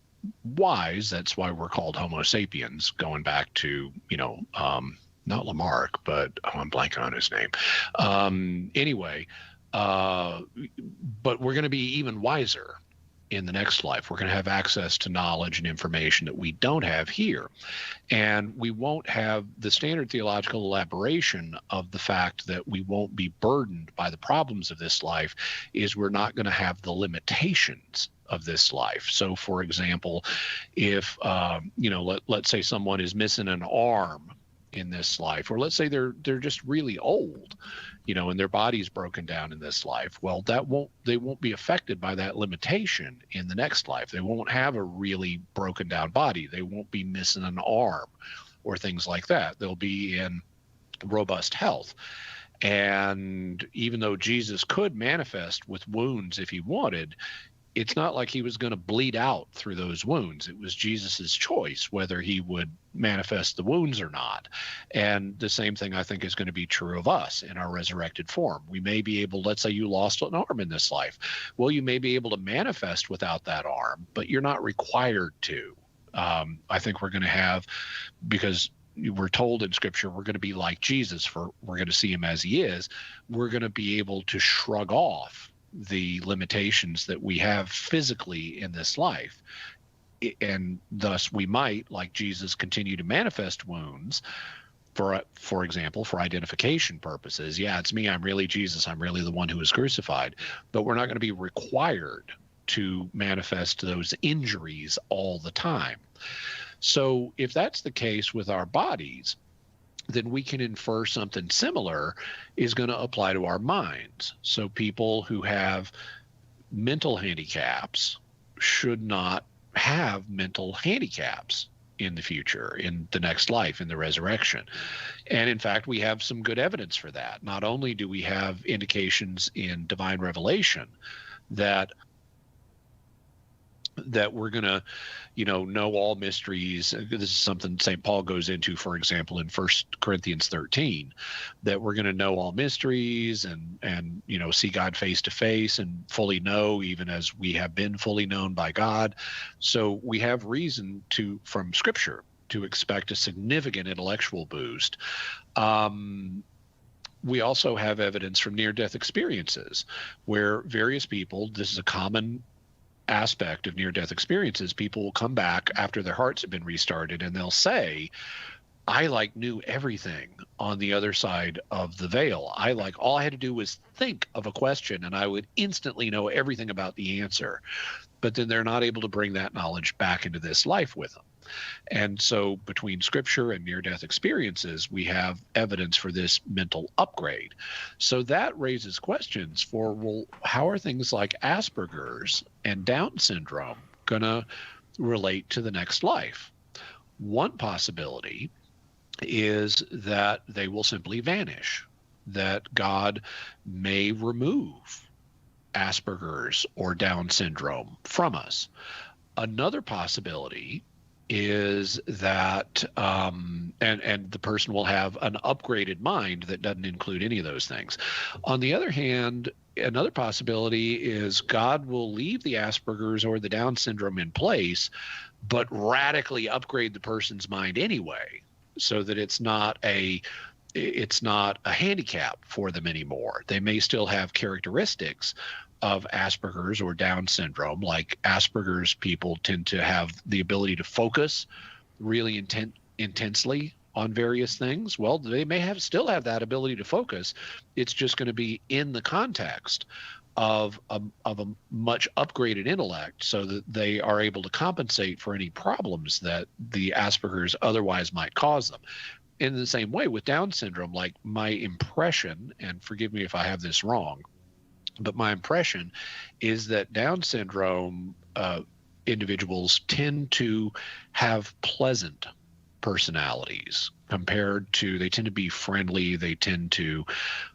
wise. That's why we're called Homo sapiens, going back to, not Lamarck, but I'm blanking on his name. Anyway, but we're going to be even wiser in the next life. We're going to have access to knowledge and information that we don't have here. And we won't have the standard theological elaboration of the fact that we won't be burdened by the problems of this life is we're not going to have the limitations of this life. So, for example, if, let's say someone is missing an arm in this life, or let's say they're just really old, and their body's broken down in this life. Well, they won't be affected by that limitation in the next life. They won't have a really broken down body. They won't be missing an arm or things like that. They'll be in robust health. And even though Jesus could manifest with wounds if he wanted, it's not like he was going to bleed out through those wounds. It was Jesus's choice whether he would manifest the wounds or not. And the same thing I think is going to be true of us in our resurrected form. We may be able, let's say you lost an arm in this life. Well, you may be able to manifest without that arm, but you're not required to. I think we're going to have, because we're told in Scripture we're going to be like Jesus, we're going to see him as he is. We're going to be able to shrug off the limitations that we have physically in this life. And thus we might, like Jesus, continue to manifest wounds for example, for identification purposes. Yeah, it's me. I'm really Jesus. I'm really the one who was crucified. But we're not going to be required to manifest those injuries all the time. So if that's the case with our bodies, then we can infer something similar is going to apply to our minds. So people who have mental handicaps should not have mental handicaps in the future, in the next life, in the resurrection. And in fact, we have some good evidence for that. Not only do we have indications in divine revelation that we're going to, know all mysteries. This is something St. Paul goes into, for example, in 1 Corinthians 13, that we're going to know all mysteries and see God face to face and fully know, even as we have been fully known by God. So we have reason from Scripture to expect a significant intellectual boost. We also have evidence from near-death experiences where various people, this is a common aspect of near-death experiences, people will come back after their hearts have been restarted and they'll say, I knew everything on the other side of the veil. All I had to do was think of a question and I would instantly know everything about the answer. But then they're not able to bring that knowledge back into this life with them. And so between Scripture and near-death experiences, we have evidence for this mental upgrade. So that raises questions for, well, how are things like Asperger's and Down syndrome going to relate to the next life? One possibility is that they will simply vanish, that God may remove Asperger's or Down syndrome from us. Another possibility is that and the person will have an upgraded mind that doesn't include any of those things. On the other hand, another possibility is God will leave the Asperger's or the Down syndrome in place, but radically upgrade the person's mind anyway, so that it's not a handicap for them anymore. They may still have characteristics of Asperger's or Down syndrome. Like Asperger's people tend to have the ability to focus really intensely on various things. Well, they may still have that ability to focus. It's just going to be in the context of a much upgraded intellect, so that they are able to compensate for any problems that the Asperger's otherwise might cause them. In the same way with Down syndrome, like my impression, and forgive me if I have this wrong, But my impression is that Down syndrome individuals tend to have pleasant personalities they tend to be friendly. They tend to,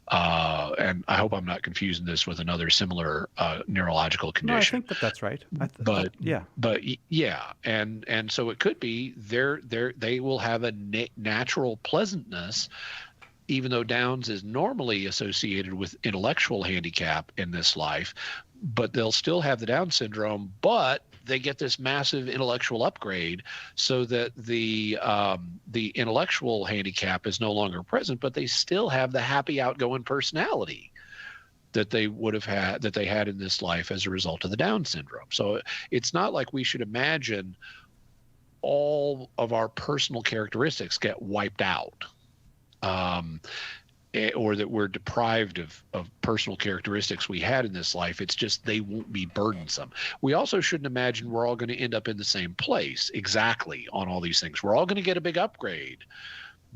and I hope I'm not confusing this with another similar neurological condition. No, I think that's right. And so it could be they will have a natural pleasantness, even though Downs is normally associated with intellectual handicap in this life, but they'll still have the Down syndrome, but they get this massive intellectual upgrade so that the intellectual handicap is no longer present, but they still have the happy, outgoing personality that they had in this life as a result of the Down syndrome. So it's not like we should imagine all of our personal characteristics get wiped out. Or that we're deprived of personal characteristics we had in this life. It's just they won't be burdensome. We also shouldn't imagine we're all going to end up in the same place exactly on all these things. We're all going to get a big upgrade,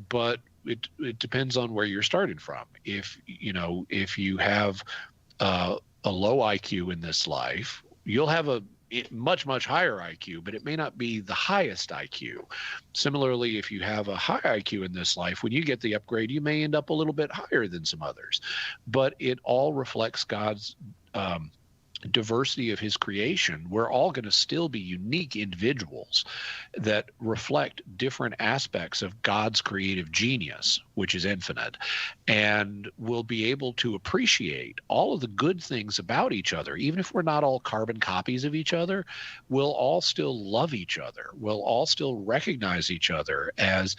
but it depends on where you're starting from. If you have a low IQ in this life, you'll have a much, much higher IQ, but it may not be the highest IQ. Similarly, if you have a high IQ in this life, when you get the upgrade, you may end up a little bit higher than some others. But it all reflects God's diversity of his creation. We're all going to still be unique individuals that reflect different aspects of God's creative genius, which is infinite, and we'll be able to appreciate all of the good things about each other. Even if we're not all carbon copies of each other, we'll all still love each other. We'll all still recognize each other as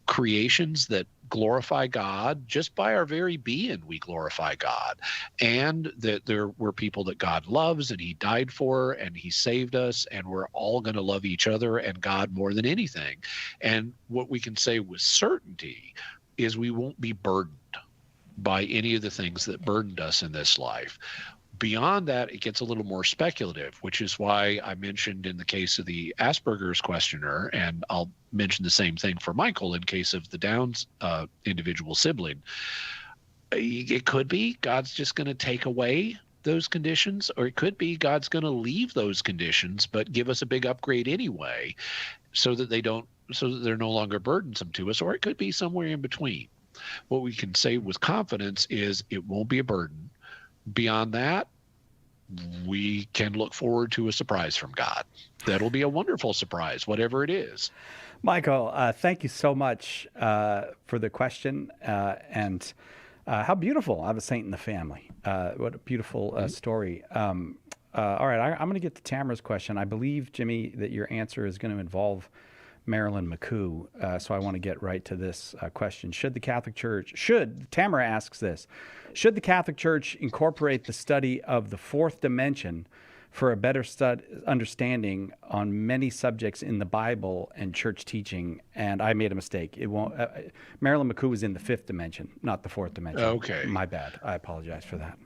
creations that glorify God. Just by our very being, we glorify God, and that there were people that God loves and he died for and he saved us, and we're all going to love each other and God more than anything. And what we can say with certainty is we won't be burdened by any of the things that burdened us in this life. Beyond that, it gets a little more speculative, which is why I mentioned in the case of the Asperger's questioner, and I'll mention the same thing for Michael in case of the Downs individual sibling. It could be God's just going to take away those conditions, or it could be God's going to leave those conditions but give us a big upgrade anyway, so that they're no longer burdensome to us, or it could be somewhere in between. What we can say with confidence is it won't be a burden. Beyond that, we can look forward to a surprise from God. That'll be a wonderful surprise, whatever it is. Michael, thank you so much for the question. And how beautiful. I have a saint in the family. What a beautiful story. All right, I'm going to get to Tamara's question. I believe, Jimmy, that your answer is going to involve Marilyn McCoo. So I want to get right to this question. Tamara asks this, should the Catholic Church incorporate the study of the fourth dimension for a better understanding on many subjects in the Bible and church teaching? And I made a mistake. It won't. Marilyn McCoo is in the fifth dimension, not the fourth dimension. Okay. My bad. I apologize for that.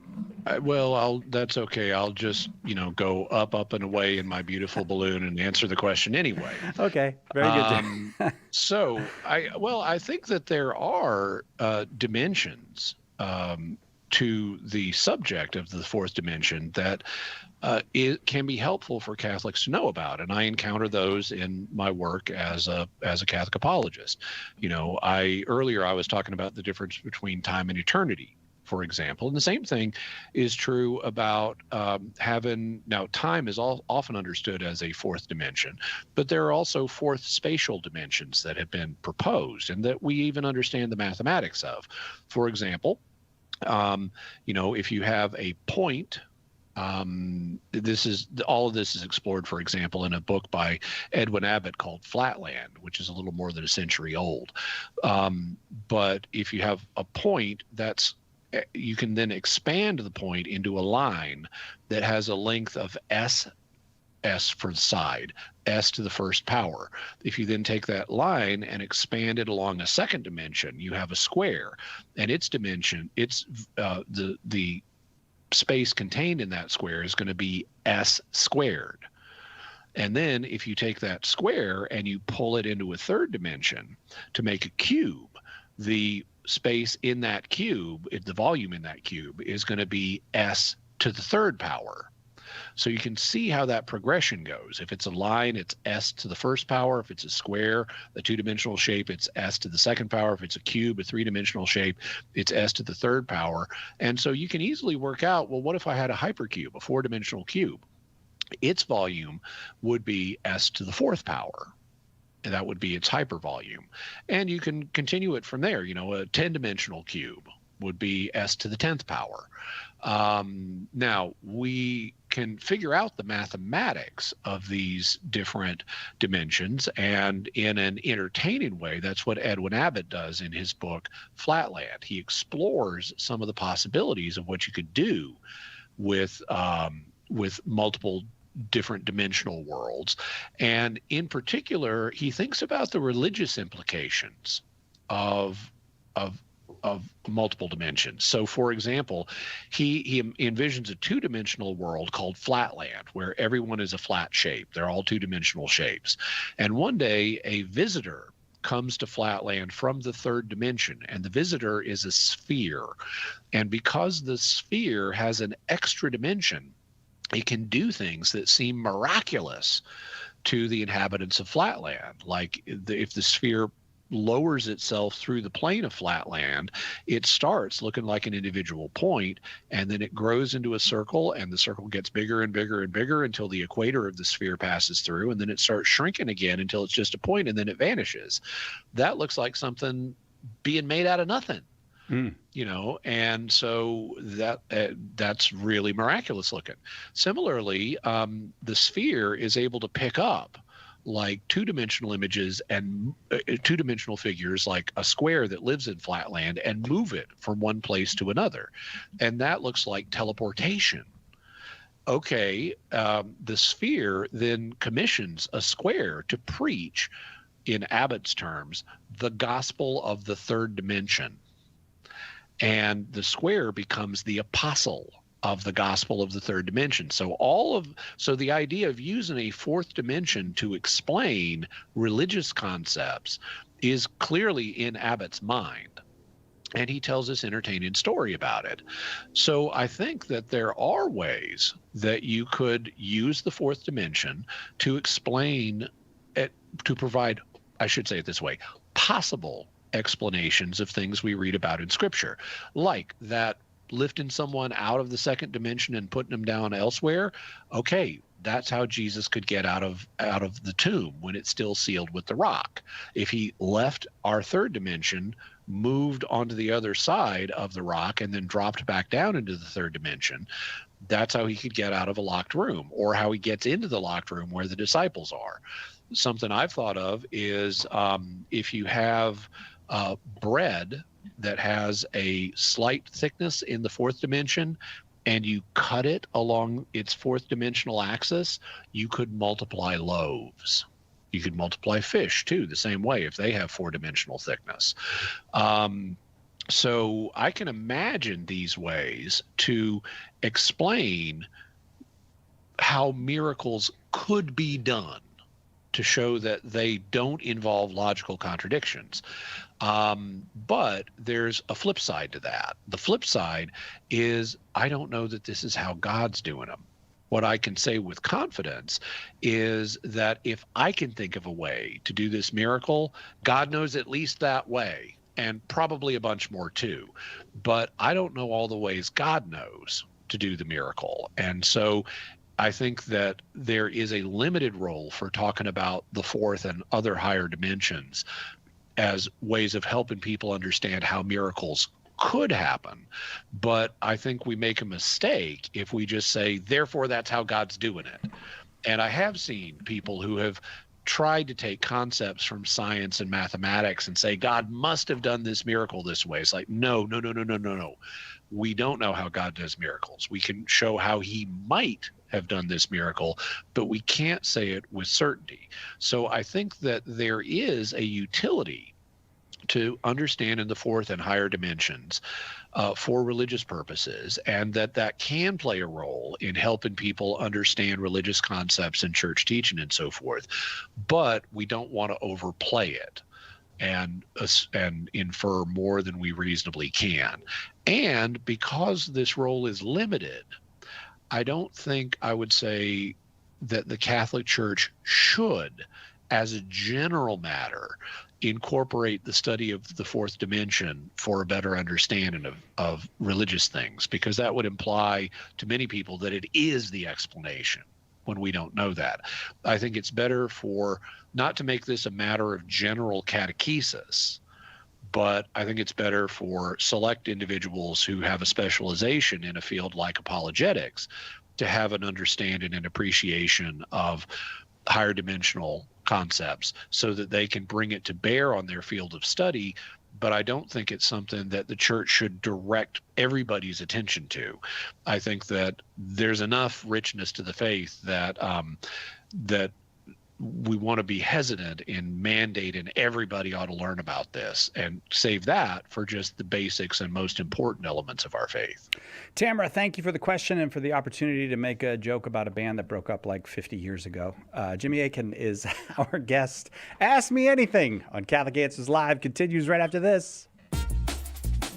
That's okay. I'll just, go up and away in my beautiful balloon and answer the question anyway. Okay. Very good. So I think that there are dimensions to the subject of the fourth dimension that it can be helpful for Catholics to know about, and I encounter those in my work as a Catholic apologist. Earlier I was talking about the difference between time and eternity, for example, and the same thing is true about time is often understood as a fourth dimension, but there are also fourth spatial dimensions that have been proposed and that we even understand the mathematics of. For example, if you have a point, all of this is explored, for example, in a book by Edwin Abbott called Flatland, which is a little more than a century old. But if you have a point, you can then expand the point into a line that has a length of S for the side, S to the first power. If you then take that line and expand it along a second dimension, you have a square, and its dimension, the space contained in that square is going to be S squared. And then if you take that square and you pull it into a third dimension to make a cube, the space in that cube, the volume in that cube is going to be S to the third power. So you can see how that progression goes. If it's a line, it's S to the first power. If it's a square, a two-dimensional shape, it's S to the second power. If it's a cube, a three-dimensional shape, it's S to the third power. And so you can easily work out, well, what if I had a hypercube, a four-dimensional cube? Its volume would be S to the fourth power. And that would be its hypervolume. And you can continue it from there. You know, a 10-dimensional cube would be S to the 10th power. Now, we can figure out the mathematics of these different dimensions, and in an entertaining way, that's what Edwin Abbott does in his book, Flatland. He explores some of the possibilities of what you could do with multiple different dimensional worlds. And in particular, he thinks about the religious implications of multiple dimensions. So, for example, he envisions a two-dimensional world called Flatland, where everyone is a flat shape. They're all two-dimensional shapes. And one day, a visitor comes to Flatland from the third dimension, and the visitor is a sphere. And because the sphere has an extra dimension, it can do things that seem miraculous to the inhabitants of Flatland. Like if the sphere lowers itself through the plane of Flatland, it starts looking like an individual point, and then it grows into a circle, and the circle gets bigger and bigger and bigger until the equator of the sphere passes through, and then it starts shrinking again until it's just a point, and then it vanishes. That looks like something being made out of nothing. You know, and so that's really miraculous looking. Similarly, the sphere is able to pick up like two-dimensional images and two-dimensional figures like a square that lives in Flatland and move it from one place to another. And that looks like teleportation. Okay, the sphere then commissions a square to preach, in Abbott's terms, the gospel of the third dimension. And the square becomes the apostle of the gospel of the third dimension. So the idea of using a fourth dimension to explain religious concepts is clearly in Abbott's mind. And he tells this entertaining story about it. So I think that there are ways that you could use the fourth dimension to explain it, to provide, I should say it this way, possible explanations of things we read about in Scripture, like that lifting someone out of the second dimension and putting them down elsewhere. Okay, that's how Jesus could get out of the tomb when it's still sealed with the rock. If he left our third dimension, moved onto the other side of the rock, and then dropped back down into the third dimension, that's how he could get out of a locked room, or how he gets into the locked room where the disciples are. Something I've thought of is if you have bread that has a slight thickness in the fourth dimension and you cut it along its fourth dimensional axis, you could multiply loaves. You could multiply fish too, the same way, if they have four-dimensional thickness. So I can imagine these ways to explain how miracles could be done, to show that they don't involve logical contradictions. But there's a flip side to that. The flip side is, I don't know that this is how God's doing them. What I can say with confidence is that if I can think of a way to do this miracle, God knows at least that way, and probably a bunch more too. But I don't know all the ways God knows to do the miracle. And so I think that there is a limited role for talking about the fourth and other higher dimensions as ways of helping people understand how miracles could happen. But I think we make a mistake if we just say, therefore, that's how God's doing it. And I have seen people who have tried to take concepts from science and mathematics and say, God must have done this miracle this way. It's like, no. We don't know how God does miracles. We can show how he might have done this miracle, but we can't say it with certainty. So I think that there is a utility to understand in the fourth and higher dimensions for religious purposes, and that can play a role in helping people understand religious concepts and church teaching and so forth. But we don't want to overplay it and infer more than we reasonably can. And because this role is limited, I don't think I would say that the Catholic Church should, as a general matter, incorporate the study of the fourth dimension for a better understanding of religious things, because that would imply to many people that it is the explanation when we don't know that. I think it's better for not to make this a matter of general catechesis, but I think it's better for select individuals who have a specialization in a field like apologetics to have an understanding and appreciation of higher dimensional concepts so that they can bring it to bear on their field of study. But I don't think it's something that the church should direct everybody's attention to. I think that there's enough richness to the faith that that we want to be hesitant in mandating everybody ought to learn about this, and save that for just the basics and most important elements of our faith. Tamara, thank you for the question and for the opportunity to make a joke about a band that broke up like 50 years ago. Jimmy Akin is our guest. Ask Me Anything on Catholic Answers Live continues right after this.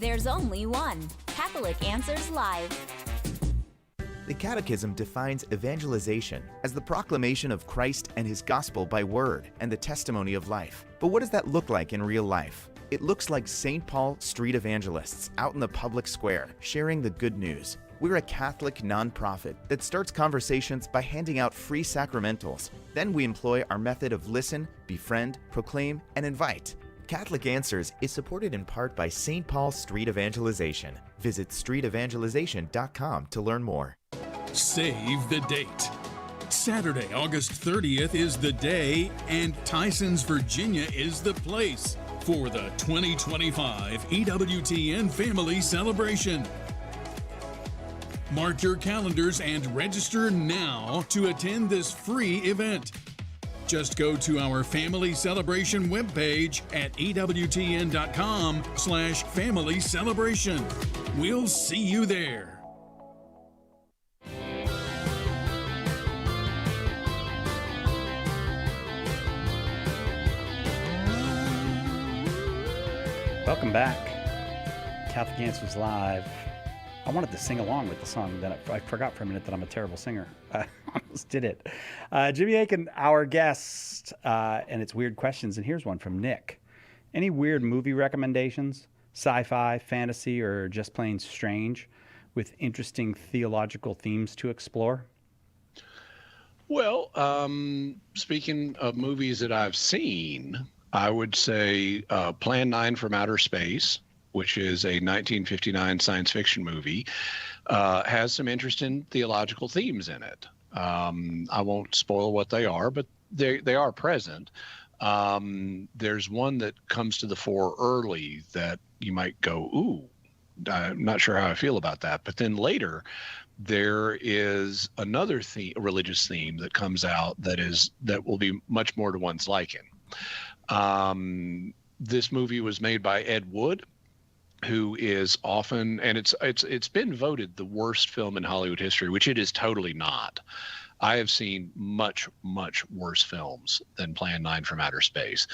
There's only one Catholic Answers Live. The Catechism defines evangelization as the proclamation of Christ and his gospel by word and the testimony of life. But what does that look like in real life? It looks like St. Paul street evangelists out in the public square sharing the good news. We're a Catholic nonprofit that starts conversations by handing out free sacramentals. Then we employ our method of listen, befriend, proclaim, and invite. Catholic Answers is supported in part by St. Paul Street Evangelization. Visit streetevangelization.com to learn more. Save the date. Saturday, August 30th is the day, and Tysons, Virginia is the place for the 2025 EWTN Family Celebration. Mark your calendars and register now to attend this free event. Just go to our Family Celebration webpage at EWTN.com/Family Celebration. We'll see you there. Welcome back. Catholic Answers Live. I wanted to sing along with the song, then I forgot for a minute that I'm a terrible singer. I almost did it. Jimmy Akin, our guest, and it's weird questions. And here's one from Nick. Any weird movie recommendations? Sci-fi, fantasy, or just plain strange with interesting theological themes to explore? Well, speaking of movies that I've seen, I would say Plan 9 from Outer Space, which is a 1959 science fiction movie, has some interesting theological themes in it. I won't spoil what they are, but they are present. There's one that comes to the fore early that you might go, ooh, I'm not sure how I feel about that. But then later, there is another religious theme that comes out that will be much more to one's liking. This movie was made by Ed Wood, who is often, and it's been voted the worst film in Hollywood history, which it is totally not. I have seen much, much worse films than Plan 9 from Outer Space.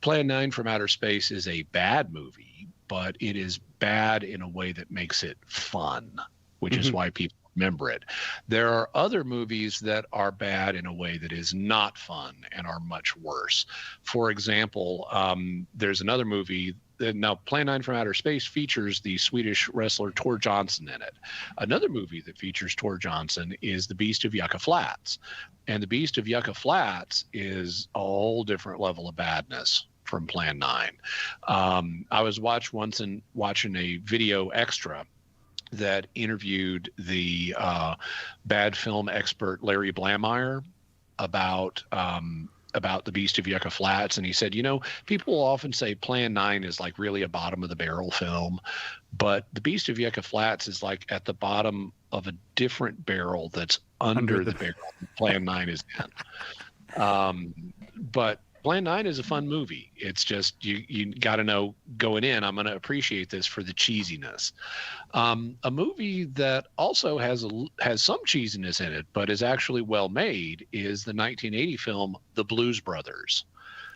Plan 9 from Outer Space is a bad movie, but it is bad in a way that makes it fun, which is why people remember it. There are other movies that are bad in a way that is not fun and are much worse. For example, there's another movie. Now, Plan 9 from Outer Space features the Swedish wrestler Tor Johnson in it. Another movie that features Tor Johnson is The Beast of Yucca Flats. And The Beast of Yucca Flats is a whole different level of badness from Plan 9. I was watching a video extra that interviewed the bad film expert Larry Blameyer about The Beast of Yucca Flats, and he said, people will often say Plan 9 is like really a bottom of the barrel film, but The Beast of Yucca Flats is like at the bottom of a different barrel that's under the barrel Plan 9 is in. But Plan 9 is a fun movie. It's just you got to know going in, I'm going to appreciate this for the cheesiness. A movie that also has some cheesiness in it, but is actually well made, is the 1980 film The Blues Brothers.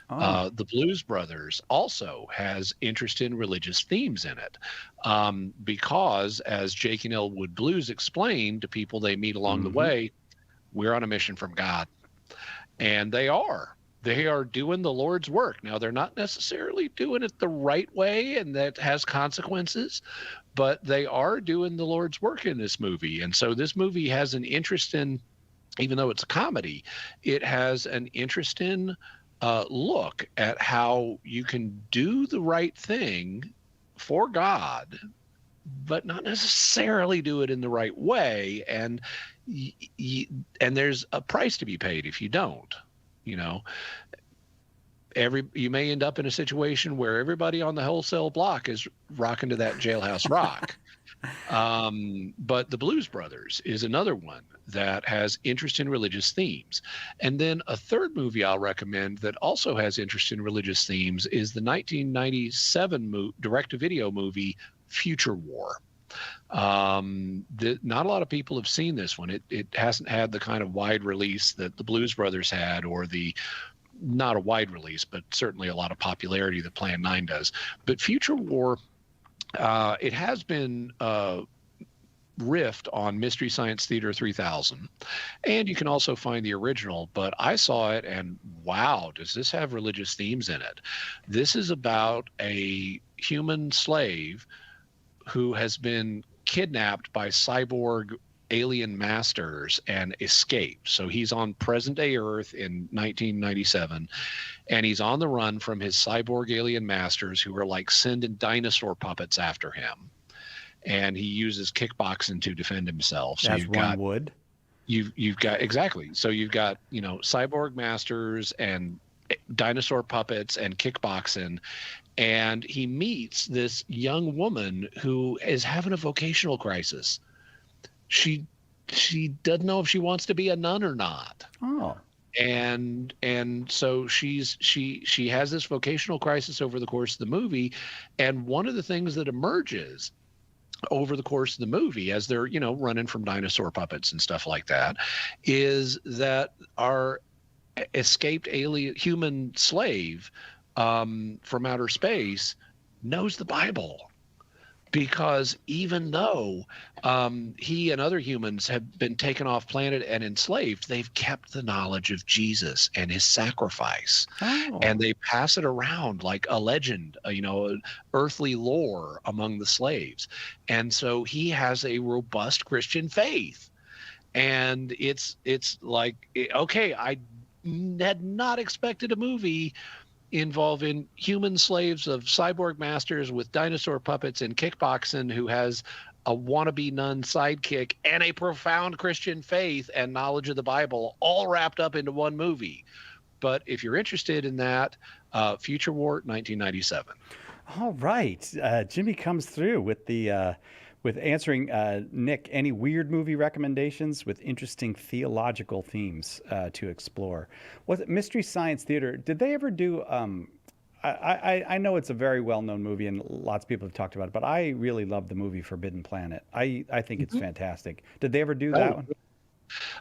The Blues Brothers also has interest in religious themes in it, because, as Jake and Elwood Blues explain to people they meet along the way, we're on a mission from God. And they are. They are doing the Lord's work. Now, they're not necessarily doing it the right way, and that has consequences, but they are doing the Lord's work in this movie. And so this movie has an interest in, even though it's a comedy, it has an interest in look at how you can do the right thing for God, but not necessarily do it in the right way. And and there's a price to be paid if you don't. You know, you may end up in a situation where everybody on the wholesale block is rocking to that Jailhouse Rock. But the Blues Brothers is another one that has interest in religious themes. And then a third movie I'll recommend that also has interest in religious themes is the 1997 direct-to-video movie Future War. Not a lot of people have seen this one. It hasn't had the kind of wide release that the Blues Brothers had, or not a wide release, but certainly a lot of popularity that Plan 9 does. But Future War, it has been riffed on Mystery Science Theater 3000, and you can also find the original. But I saw it, and wow, does this have religious themes in it? This is about a human slave who has been kidnapped by cyborg alien masters and escaped. So he's on present day Earth in 1997, and he's on the run from his cyborg alien masters, who are like sending dinosaur puppets after him. And he uses kickboxing to defend himself. So As one would. You've got, exactly. So you've got, cyborg masters and dinosaur puppets and kickboxing. And he meets this young woman who is having a vocational crisis. She doesn't know if she wants to be a nun or not. Oh. And so she has this vocational crisis over the course of the movie. And one of the things that emerges over the course of the movie, as they're, running from dinosaur puppets and stuff like that, is that our escaped alien human slave from outer space knows the Bible. Because even though he and other humans have been taken off planet and enslaved, they've kept the knowledge of Jesus and his sacrifice. Oh. And they pass it around like a legend, earthly lore among the slaves. And so he has a robust Christian faith. And it's like, okay, I had not expected a movie involving human slaves of cyborg masters with dinosaur puppets and kickboxing, who has a wannabe nun sidekick and a profound Christian faith and knowledge of the Bible, all wrapped up into one movie. But if you're interested in that, Future War, 1997. All right. Jimmy comes through with the with answering Nick, any weird movie recommendations with interesting theological themes to explore. Was it Mystery Science Theater? Did they ever do? I know it's a very well-known movie and lots of people have talked about it, but I really love the movie Forbidden Planet. I think it's fantastic. Did they ever do that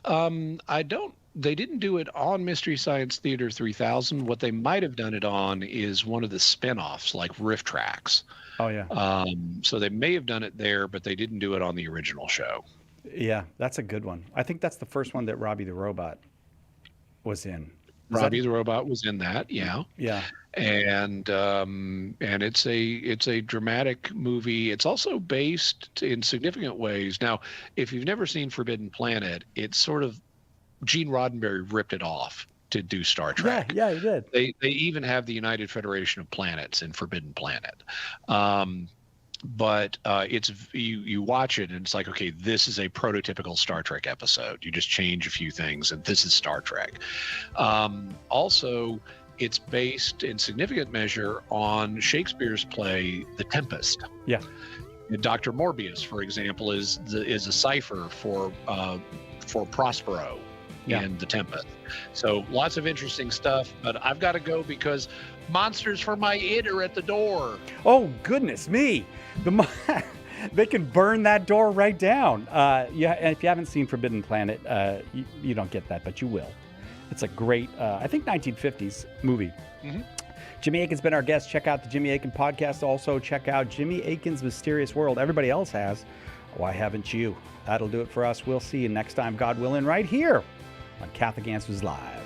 one? I don't. They didn't do it on Mystery Science Theater 3000. What they might have done it on is one of the spin-offs, like Riff Tracks. Oh, yeah. So they may have done it there, but they didn't do it on the original show. Yeah, that's a good one. I think that's the first one that Robbie the Robot was in. Robbie the Robot was in that, yeah. Yeah. And it's a dramatic movie. It's also based in significant ways. Now, if you've never seen Forbidden Planet, it's sort of Gene Roddenberry ripped it off to do Star Trek. Yeah, he did. They even have the United Federation of Planets in Forbidden Planet. But it's you watch it and it's like, okay, this is a prototypical Star Trek episode. You just change a few things and this is Star Trek. Also, it's based in significant measure on Shakespeare's play The Tempest. Yeah. Dr. Morbius, for example, is a cipher for Prospero in The Tempest. So lots of interesting stuff, but I've got to go because monsters for my id are at the door. Oh, goodness me. They can burn that door right down. Yeah, and if you haven't seen Forbidden Planet, you don't get that, but you will. It's a great, I think, 1950s movie. Mm-hmm. Jimmy Akin's been our guest. Check out the Jimmy Akin podcast. Also, check out Jimmy Akin's Mysterious World. Everybody else has. Why haven't you? That'll do it for us. We'll see you next time, God willing, right here on Catholic Answers Live.